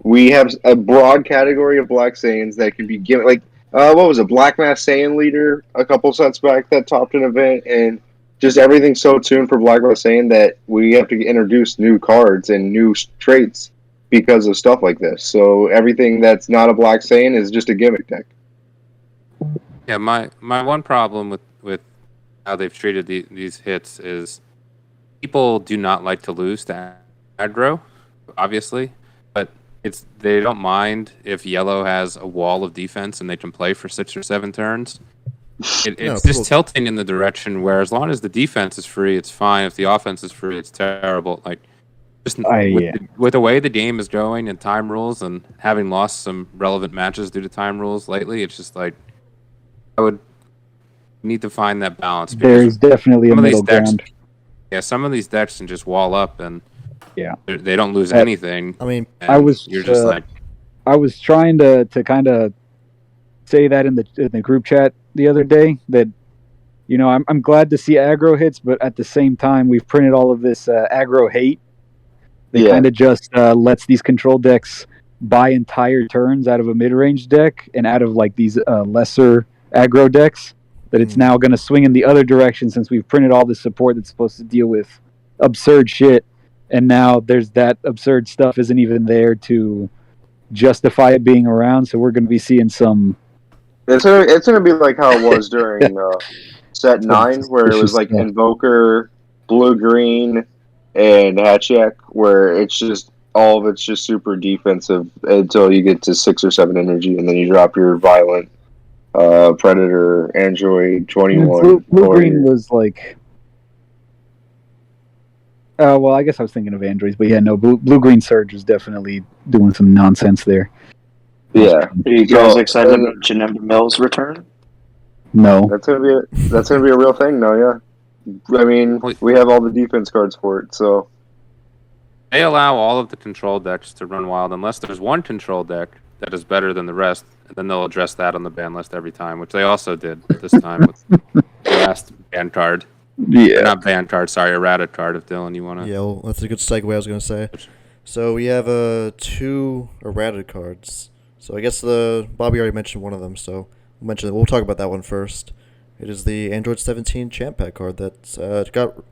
we have a broad category of black Saiyans that can be given, like what was it, Black Mass Saiyan leader a couple sets back that topped an event, and just everything's so tuned for Black Mass Saiyan that we have to introduce new cards and new traits because of stuff like this. So everything that's not a black Saiyan is just a gimmick deck. Yeah, my one problem with how they've treated these hits is people do not like to lose to aggro, obviously, but they don't mind if yellow has a wall of defense and they can play for 6 or 7 turns. It's just tilting in the direction where as long as the defense is free, it's fine. If the offense is free, it's terrible. Like, with the way the game is going and time rules, and having lost some relevant matches due to time rules lately, it's just like I would need to find that balance. There's definitely a middle ground. Yeah, some of these decks can just wall up and they don't lose anything. I mean, you're just like, I was trying to kind of say that in the group chat the other day, that I'm glad to see aggro hits, but at the same time, we've printed all of this aggro hate. They kind of just lets these control decks buy entire turns out of a mid-range deck and out of like these lesser aggro decks. That it's now going to swing in the other direction since we've printed all this support that's supposed to deal with absurd shit, and now there's that absurd stuff isn't even there to justify it being around. So we're going to be seeing some. It's gonna be like how it was during set 9, where it was like Invoker, Blue Green, and Hatchak, where it's just all of it's just super defensive until you get to 6 or 7 energy, and then you drop your Violent, Predator, Android 21. Blue Green was like. Well, I guess I was thinking of androids, but yeah, no, Blue Green Surge was definitely doing some nonsense there. Yeah. Are you guys excited about Janemba Mills' return? No. That's gonna be a real thing now, yeah. I mean, we have all the defense cards for it, so They allow all of the control decks to run wild unless there's one control deck that is better than the rest, and then they'll address that on the ban list every time, which they also did this time with the last ban card. Yeah. Not ban card, sorry, errata card, if Dylan, you want to... Yeah, well, that's a good segue I was going to say. So we have 2 errata cards. So I guess Bobby already mentioned one of them, so we'll talk about that one first. It is the Android 17 Champ Pack card that got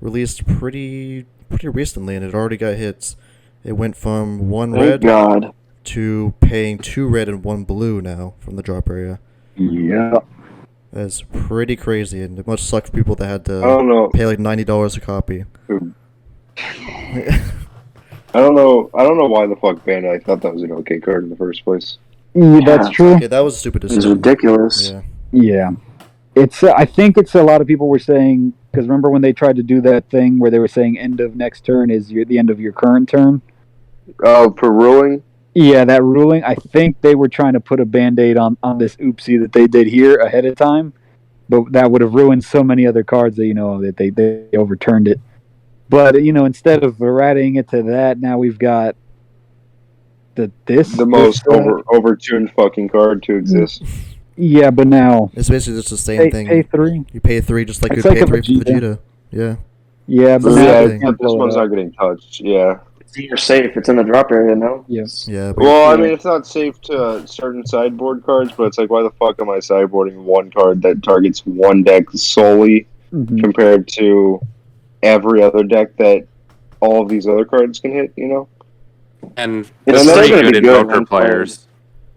released pretty recently, and it already got hits. It went from 1 red to paying 2 red and 1 blue now from the drop area. Yeah. That's pretty crazy, and it must suck for people that had to pay like $90 a copy. I don't know why the fuck Bandai. I thought that was an okay card in the first place. Yeah, that's true. Yeah, that was a stupid decision. It's ridiculous. Yeah. It's. I think it's a lot of people were saying, because remember when they tried to do that thing where they were saying end of next turn is the end of your current turn? Oh, for ruling? Yeah, that ruling. I think they were trying to put a Band-Aid on this oopsie that they did here ahead of time, but that would have ruined so many other cards that, that they overturned it. But, instead of erratating it to that, now we've got the most overtuned fucking card to exist. Yeah, but now it's basically just the same thing. Pay 3. You pay 3 just like it's you like pay 3 for Vegeta. Yeah. Yeah, but this one's not getting touched. Yeah. You're safe. It's in the drop area, no? Yes. Yeah. Well, I mean, it's not safe to certain sideboard cards, but it's like, why the fuck am I sideboarding one card that targets one deck solely compared to every other deck that all of these other cards can hit, And there's 3 good Invoker players.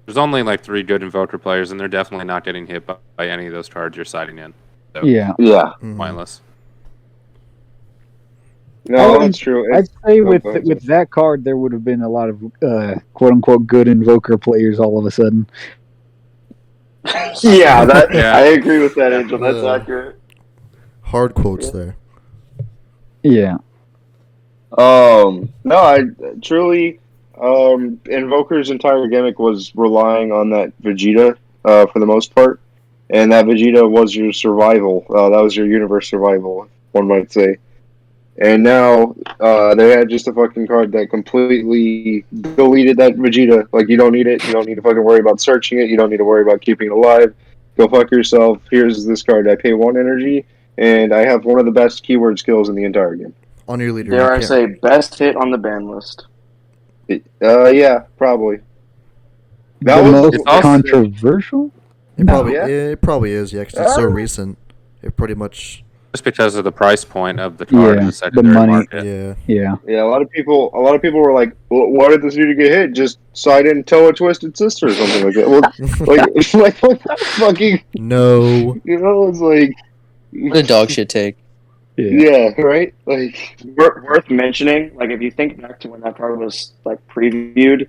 There's only like 3 good Invoker players, and they're definitely not getting hit by any of those cards you're siding in. So, yeah. Pointless. No, that's true. I'd say with that card, there would have been a lot of quote-unquote good Invoker players all of a sudden. Yeah, I agree with that, Angel. That's accurate. Hard quotes there. Yeah. No, I truly, Invoker's entire gimmick was relying on that Vegeta for the most part, and that Vegeta was your survival. That was your universe survival, one might say. And now they had just a fucking card that completely deleted that Vegeta. Like, you don't need it. You don't need to fucking worry about searching it. You don't need to worry about keeping it alive. Go fuck yourself. Here's this card. I pay 1 energy, and I have one of the best keyword skills in the entire game. On your leader. Dare I say best hit on the ban list? Yeah, probably. That was most controversial? It probably is, yeah, because it's so recent. It pretty much... Just because of the price point of the card in the secondary market. Yeah. A lot of people were like, well, "Why did this dude get hit? Just side in toe a twisted sister or something like that." Well, it's like what the fucking no. It's like what a dog shit take. Yeah, right. Like worth mentioning. Like if you think back to when that card was like previewed,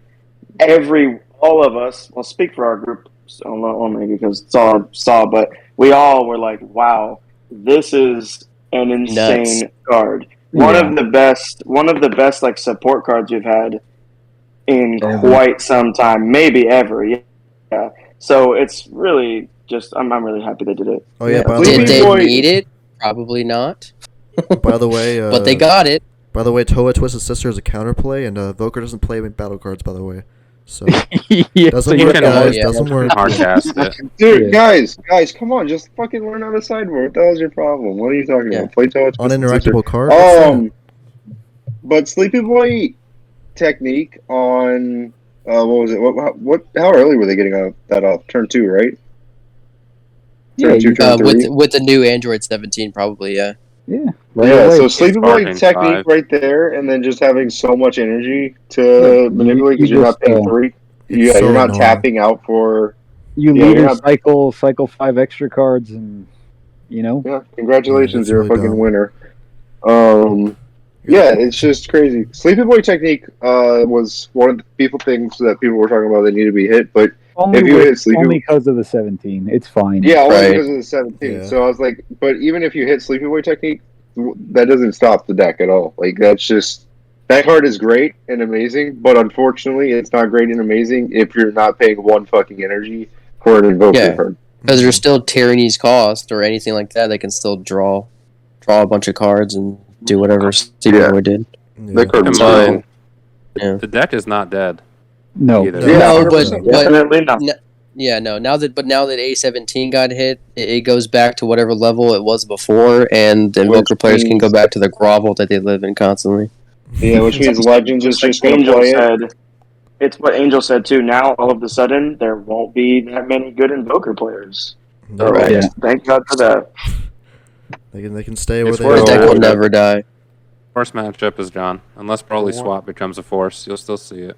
all of us. Well, speak for our group only because saw, but we all were like, "Wow." This is an insane card. One of the best like support cards we've had in quite some time, maybe ever. Yeah. So it's really just I'm really happy they did it. Oh yeah. Did they need it? Probably not. By the way, but they got it. By the way, Toa Twisted Sister is a counterplay, and Voker doesn't play battle cards. By the way, So Yeah, doesn't so You work, can guys. yeah. Doesn't work. hard cast it. Dude, Yeah. guys, come on, just fucking learn how to sideboard. What the hell's your problem? What are you talking Yeah. about? Play touch. Uninteractable card. What's that? But Sleepy Boy technique on what was it? What? How early were they getting that off? Turn 2, right? Yeah, Turn 2, you- turn 3. With the new Android 17, probably, yeah. yeah. Right Yeah, away. so Sleepy Boy Sparking technique 5. right there, and then just having so much energy to Yeah, manipulate you because you're not just, paying 3. It's Yeah, so you're not annoying. tapping out for. you Yeah, you're leader not- cycle 5 extra cards, and you know. Yeah, congratulations, Yeah, you're it's a really fucking dumb. winner. Yeah, it's just crazy. Sleepy Boy technique was one of the things that people were talking about that need to be hit, but Only if you hit Sleepy only because of the 17, it's fine. yeah, only Right. because of the 17. Yeah. So I was like, but even if you hit Sleepy Boy technique, that doesn't stop the deck at all. Like that's just that card is great and amazing, but unfortunately, it's not great and amazing if you're not paying 1 fucking energy for an invoker Yeah. card. Because there's still Tyranny's Cost or anything like that. They can still draw a bunch of cards and do whatever Sleepy Yeah. Boy did. Yeah. That card Keep was in awful. mind, Yeah. the deck is not dead. No. Either. Yeah, No, 100%. but Definitely not. yeah, no. Now that A17 got hit, it goes back to whatever level it was before, and the Invoker Which players can means- go back to the grovel that they live in constantly. Yeah, which means Legends is just going to Angel play it. said. It's what Angel said too. Now all of a sudden there won't be that many good Invoker players. So Right. Yeah. thank God for that. They can stay where It's they worth The deck Oh, will yeah. never die. Force matchup is gone. Unless Broly Swap becomes a force, you'll still see it.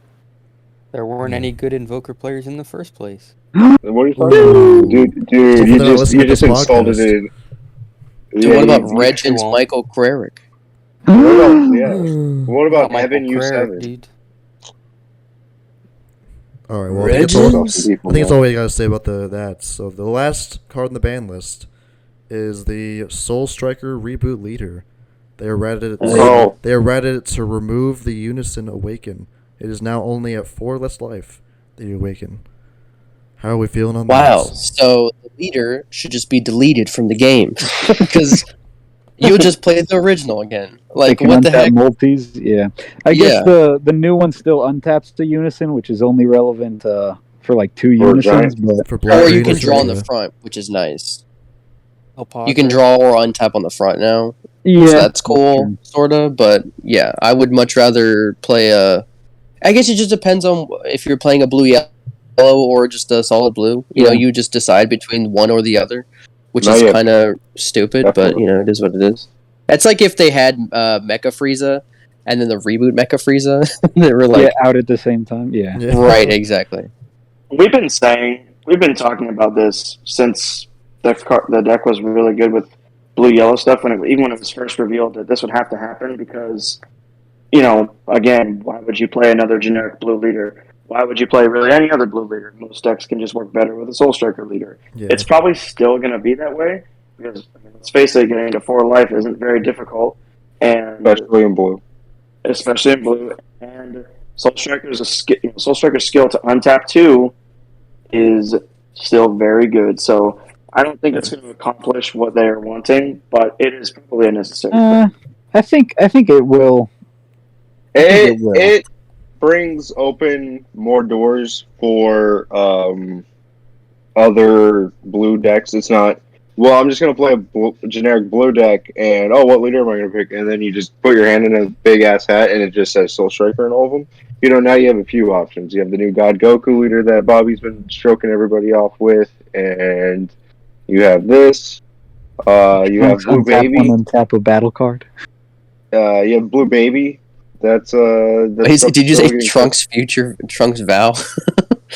There weren't any good Invoker players in the first place. What are you talking about? Dude, Hopefully you they're not listening you to just this insulted podcast. it. Dude, what about you- Regent's won't. Michael Krarick? What about, yeah. What about Michael Evan Carrick, U7? dude. All right. Well, I think that's all. Legends? I think that's all we gotta say about that. So the last card in the ban list is the Soul Striker Reboot Leader. They errated it. Oh. They errated it to remove the Unison Awaken. It is now only at 4 less life that you awaken. How are we feeling on Wow. that? So the leader should just be deleted from the game because you'll just play the original again. They Like can what the untap heck? multis. Yeah. I guess the new one still untaps to Unison, which is only relevant for like 2 For Unisons. giant. But For Black Or you Green can is draw on right, the yeah. front, which is nice. I'll You can draw or untap on the front now. yeah, So that's cool, sort of. But yeah, I would much rather play a. I guess it just depends on if you're playing a blue yellow or just a solid blue. You know, Yeah. you just decide between one or the other, which No, is yeah. kind of stupid, but Definitely. you know, it is what it is. It's like if they had Mecha Frieza and then the reboot Mecha Frieza. They were like, out at the same time. Yeah. Yeah. right, exactly. We've been talking about this since the deck was really good with blue yellow stuff. Even when it was first revealed that this would have to happen, because again, why would you play another generic blue leader? Why would you play really any other blue leader? Most decks can just work better with a Soul Striker leader. Yeah. It's probably still going to be that way because let's face it, getting to 4 life isn't very difficult, and Especially in blue. especially in blue. And Soul Striker's Soul Striker's skill to untap 2 is still very good. So I don't think it's going to accomplish what they are wanting, but it is probably a necessary. I think it will. It it will. it brings open more doors for other blue decks. It's not, well, I'm just going to play a generic blue deck, and what leader am I going to pick? And then you just put your hand in a big ass hat, and it just says Soul Striker in all of them. Now you have a few options. You have the new God Goku leader that Bobby's been stroking everybody off with, and you have this. You have Blue Untap Baby. one, untap a battle card. You have Blue Baby. That's Did you say Trunks Vow?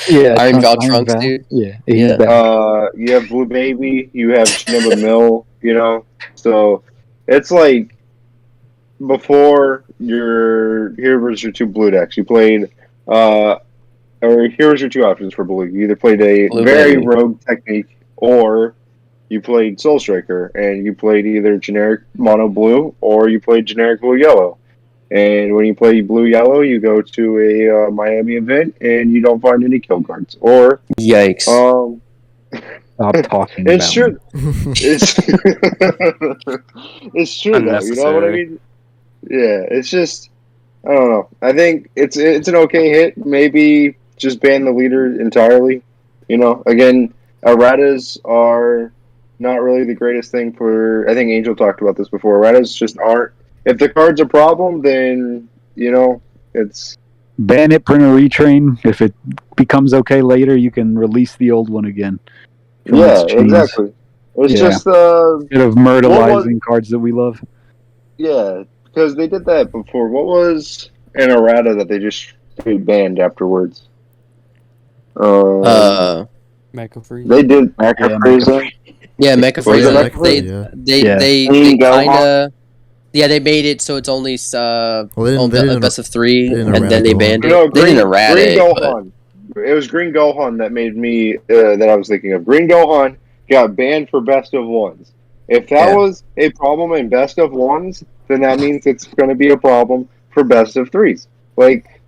Yeah, Iron Val Iron Trunks, Val. dude. Yeah, Yeah. You have Blue Baby, you have Shinaba Mill, so it's like before here was your 2 blue decks. You played or here was your 2 options for blue. You either played a Blue very Baby. rogue technique or you played Soul Striker, and you played either generic mono blue or you played generic blue yellow. And when you play blue yellow, you go to a Miami event and you don't find any kill cards. Or Yikes. Stop talking it's about true. It's it's true though. You know what I Unnecessary. mean? Yeah. It's just I don't know. I think it's an okay hit. Maybe just ban the leader entirely. You know, again, erratas are not really the greatest thing for. I think Angel talked about this before. Erratas just aren't. If the card's a problem, then it's Ban it, print a retrain. If it becomes okay later, you can release the old one again. exactly. It's just instead of myrtleizing cards that we love. Yeah, because they did that before. What was an errata that they just banned afterwards? Mecha Freeze. They did Mecha Freezer. Yeah, Mecha Freeze. Mecha They kind of. Yeah, they made it so it's only a best of 3, and then they banned it. No, they didn't errata Green it. Gohan. It was Green Gohan that made me that I was thinking of. Green Gohan got banned for best of ones. If that was a problem in best of ones, then that means it's going to be a problem for best of threes. Like,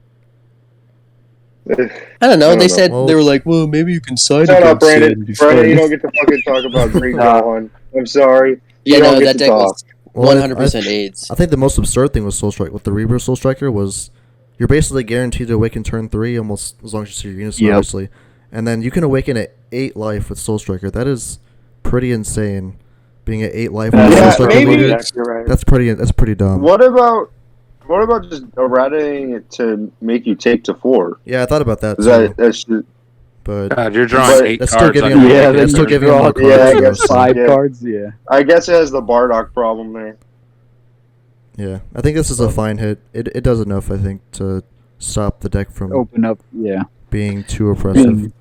I don't know. They said they were like, well, maybe you can side Shut up, against it Brandon. and be Brandon, fun. you don't get to fucking talk about Green Gohan. I'm sorry. Yeah, You no, don't get that to deck talk. was 100% AIDS. I think the most absurd thing with Soul Strike, with the Rebirth Soul Striker, was you're basically guaranteed to awaken turn 3 almost as long as you see your Unison, obviously. And then you can awaken at 8 life with Soul Striker. That is pretty insane. Being at 8 life with Soul Striker. maybe right. That's pretty dumb. What about just erratating it to make you take to 4? Yeah, I thought about that too. That's but God, you're drawing 8 that's cards. still giving on him, your deck. that's still giving him more cards. Yeah, I though, guess so- 5 cards, yeah. I guess it has the Bardock problem there. Yeah, I think this is a fine hit. It does enough, I think, to stop the deck from Open up, yeah. being too oppressive.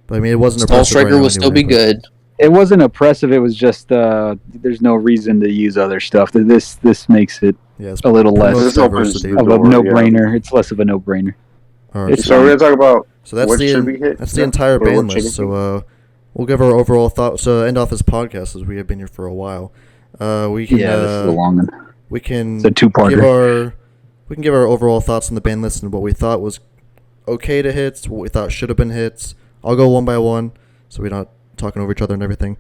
But I mean, it wasn't Soul oppressive. Striker right now will still be anyway, good. It wasn't oppressive. It was just there's no reason to use other stuff. This makes it Yeah, it's a little promotes less This opens diversity. the of a door, no-brainer. It's less of a no-brainer. All right, It's So we're gonna talk about so that's what the should be hit. that's the entire Or what ban should list. it be? So we'll give our overall thoughts. So end off this podcast as we have been here for a while. We can Yeah, this is a long one. we can It's a two-parter. give our overall thoughts on the ban list and what we thought was okay to hits, what we thought should have been hits. I'll go one by one, so we're not talking over each other and everything.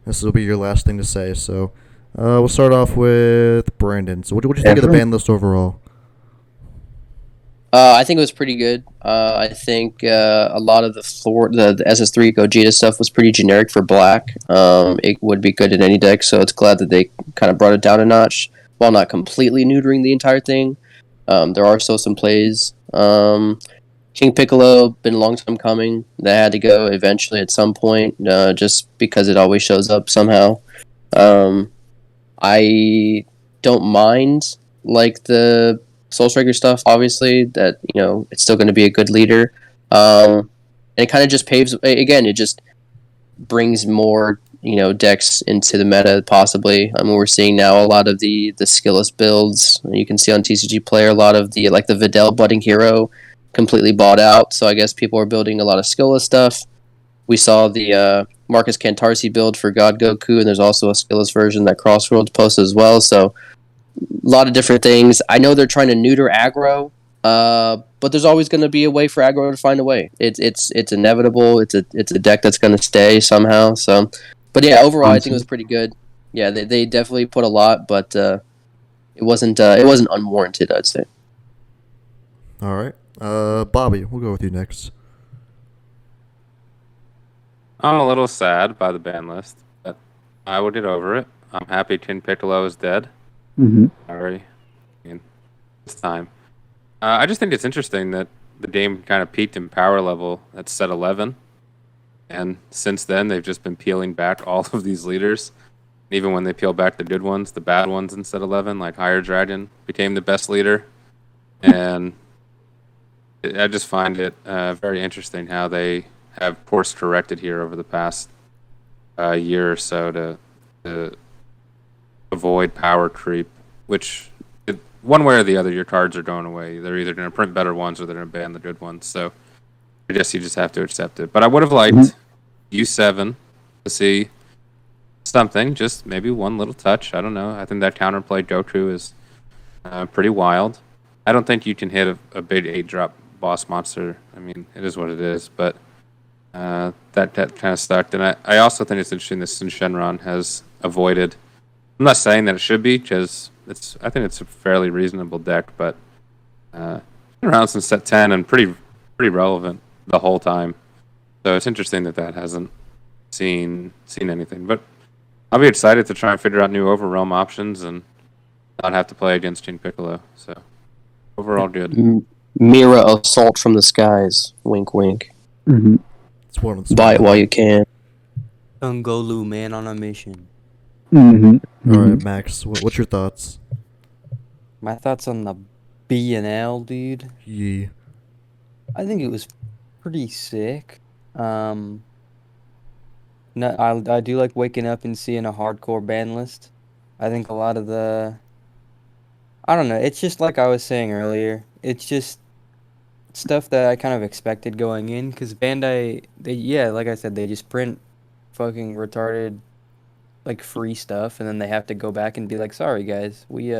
This will be your last thing to say. So we'll start off with Brandon. So what do you think of the ban list overall? I think it was pretty good. I think a lot of the SS3 Gogeta stuff was pretty generic for black. It would be good in any deck, so it's glad that they kind of brought it down a notch while not completely neutering the entire thing. There are still some plays. King Piccolo, been a long time coming. That had to go eventually at some point, just because it always shows up somehow. I don't mind like the Soul Striker stuff, obviously, that, it's still going to be a good leader. And it kind of just paves, again, it just brings more, decks into the meta, possibly. I mean, we're seeing now a lot of the skillless builds. You can see on TCG Player a lot of the, like the Videl Budding Hero completely bought out. So I guess people are building a lot of skillless stuff. We saw the Marcus Cantarsi build for God Goku, and there's also a skillless version that Crossroads posted as well. So a lot of different things. I know they're trying to neuter aggro, but there's always going to be a way for aggro to find a way. It's inevitable. It's a deck that's going to stay somehow. So, but yeah, overall I think it was pretty good. Yeah, they definitely put a lot, but it wasn't unwarranted, I'd say. All right, Bobby, we'll go with you next. I'm a little sad by the ban list, but I will get over it. I'm happy King Piccolo is dead. Mm-hmm. Sorry. I mean, it's time. I just think it's interesting that the game kind of peaked in power level at set 11. And since then, they've just been peeling back all of these leaders. Even when they peel back the good ones, the bad ones in set 11, like Higher Dragon, became the best leader. And I just find it very interesting how they have course corrected here over the past year or so to avoid power creep, which one way or the other, your cards are going away. They're either going to print better ones or they're going to ban the good ones. So I guess you just have to accept it. But I would have liked U7 to see something, just maybe one little touch. I don't know. I think that counterplay Goku is pretty wild. I don't think you can hit a big 8-drop boss monster. I mean, it is what it is, but that kind of sucked. And I also think it's interesting that Sun Shenron has avoided. I'm not saying that it should be, because I think it's a fairly reasonable deck, but been around since set 10 and pretty relevant. the whole time. So it's interesting that hasn't seen anything. But I'll be excited to try and figure out new Overrealm options and not have to play against Gene Piccolo. So overall, good. Mira assault from the skies. Wink, wink. Mm-hmm. It's one of the Buy it while you can. Ungolu, man on a mission. Mm-hmm. All right, Max. What's your thoughts? My thoughts on the B&L, dude. Yeah. I think it was pretty sick. No, I do like waking up and seeing a hardcore ban list. I think a lot of I don't know. It's just like I was saying earlier. It's just stuff that I kind of expected going in because Bandai, like I said, they just print fucking retarded, like free stuff, and then they have to go back and be like, sorry guys, we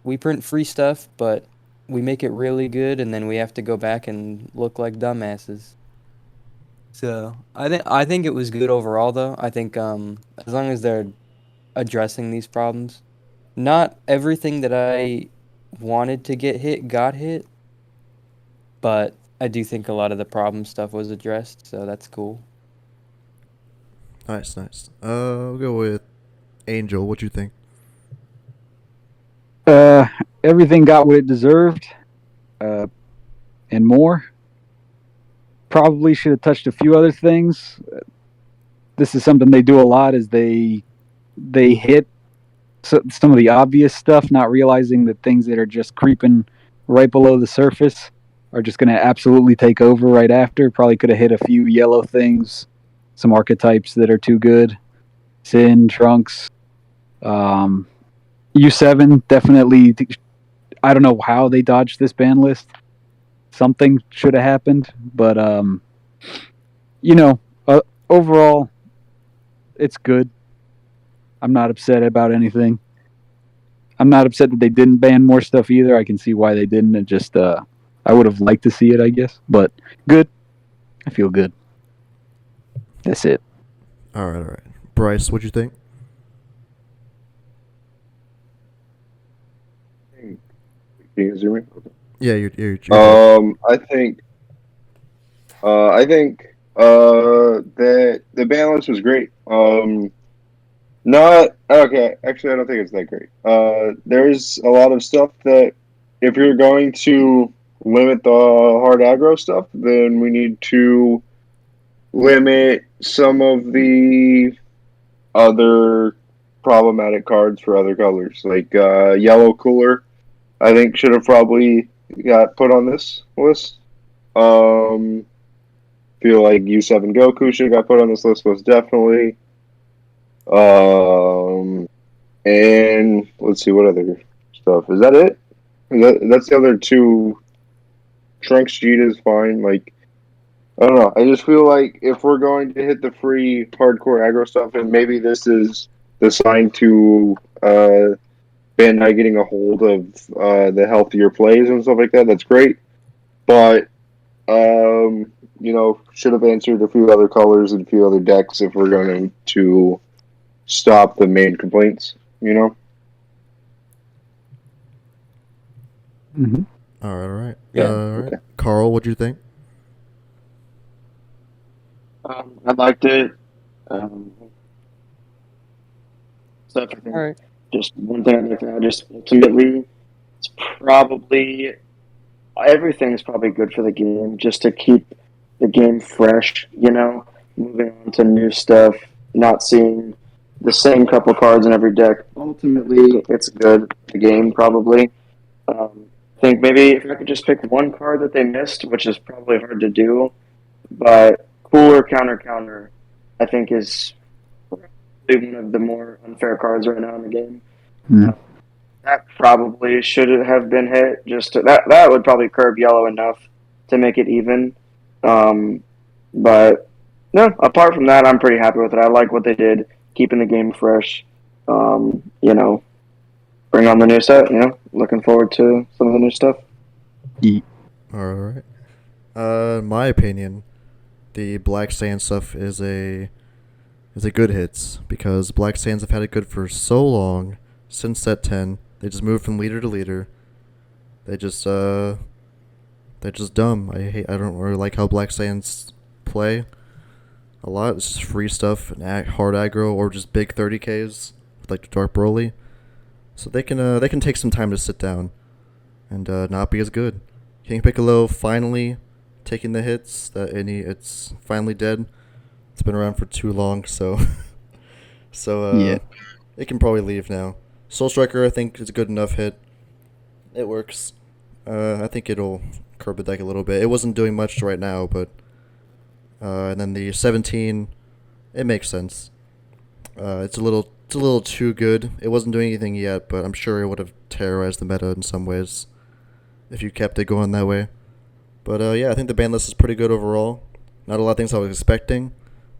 we print free stuff, but we make it really good, and then we have to go back and look like dumbasses. So I think it was good overall, though. I think as long as they're addressing these problems, not everything that I wanted to get hit got hit, but I do think a lot of the problem stuff was addressed, so that's cool. Nice. We'll go with Angel. What you think? Everything got what it deserved, and more. Probably should have touched a few other things. This is something they do a lot, is they hit some of the obvious stuff, not realizing that things that are just creeping right below the surface are just going to absolutely take over right after. Probably could have hit a few yellow things, some archetypes that are too good. Sin, Trunks, U7 definitely. I don't know how they dodged this ban list. Something should have happened, but overall, it's good. I'm not upset about anything. I'm not upset that they didn't ban more stuff either. I can see why they didn't. It just I would have liked to see it, I guess. But good. I feel good. That's it. All right. Bryce, what'd you think? Can you hear me? Okay. Yeah, you're I think that the balance was great. Not okay. Actually, I don't think it's that great. There's a lot of stuff that if you're going to limit the hard aggro stuff, then we need to limit some of the other problematic cards for other colors, like yellow cooler. I think should have probably got put on this list. Feel like U7 Goku should have got put on this list most definitely. And let's see what other stuff. Is that it? That's the other two. Trunks Cheetah is fine. Like, I don't know. I just feel like if we're going to hit the free hardcore aggro stuff, and maybe this is the sign to Bandai getting a hold of the healthier plays and stuff like that, that's great. But should have answered a few other colors and a few other decks if we're going to stop the main complaints, Mm-hmm. All right. Yeah. All right. Karl, what'd you think? I liked it. Stuff, I think. All right. Just one thing I'd like to add, just ultimately, it's probably everything's probably good for the game, just to keep the game fresh. Moving on to new stuff, not seeing the same couple cards in every deck. Ultimately, it's good for the game, probably. I think maybe if I could just pick one card that they missed, which is probably hard to do, but cooler counter, I think is probably one of the more unfair cards right now in the game. Mm. That probably should have been hit. That would probably curb yellow enough to make it even. But no, apart from that, I'm pretty happy with it. I like what they did, keeping the game fresh. Bring on the new set. Looking forward to some of the new stuff. All right. In my opinion, the Black Sand stuff is a good hits because Black Sands have had it good for so long since set 10. They just moved from leader to leader. They just they're just dumb. I don't really like how Black Saiyans play a lot. It's just free stuff and hard aggro or just big 30Ks with like Dark Broly. So they can take some time to sit down and not be as good. King Piccolo finally taking the hits. It's finally dead. It's been around for too long, so Yeah. it can probably leave now. Soul Striker, I think, is a good enough hit. It works. I think it'll curb the deck a little bit. It wasn't doing much right now, but and then the 17, it makes sense. It's a little too good. It wasn't doing anything yet, but I'm sure it would have terrorized the meta in some ways if you kept it going that way. But yeah, I think the ban list is pretty good overall. Not a lot of things I was expecting.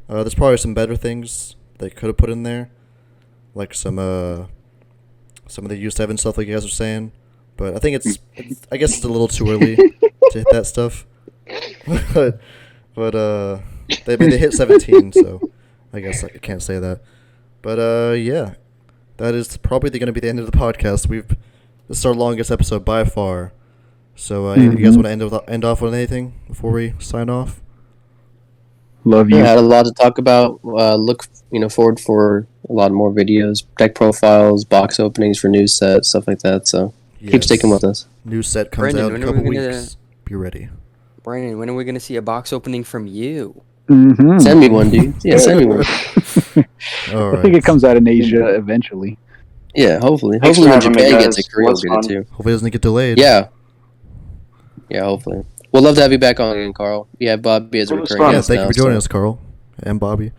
There's probably some better things they could have put in there, like some of the U7 stuff, like you guys were saying. But I think I guess it's a little too early to hit that stuff. but they hit 17, so I guess I can't say that. But yeah, that is probably going to be the end of the podcast. This is our longest episode by far. So you guys want to end off with anything before we sign off? Love you. Yeah, I had a lot to talk about. Look, forward for a lot more videos, deck profiles, box openings for new sets, stuff like that. So keep sticking with us. New set comes Brandon, out in a couple weeks. Be ready. Brandon, when are we gonna see a box opening from you? Send me one, dude. Yeah, send me one. All right. I think it comes out in Asia eventually. Yeah, hopefully. Thanks Hopefully for when having me, Japan guys. gets it, Korea will Was get fun. it too. Hopefully it doesn't get delayed. Yeah. Yeah, hopefully. We'll love to have you back on again, Carl. Yeah, Bobby as a It was recurring fun. Yeah, guest thank you now, for joining so- us, Karl and Bobby.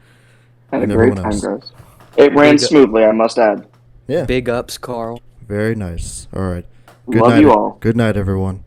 Had a And great everyone time, else. guys. It ran smoothly, I must add. Yeah. Big ups, Carl. Very nice. All right. Love you all. Good night, everyone.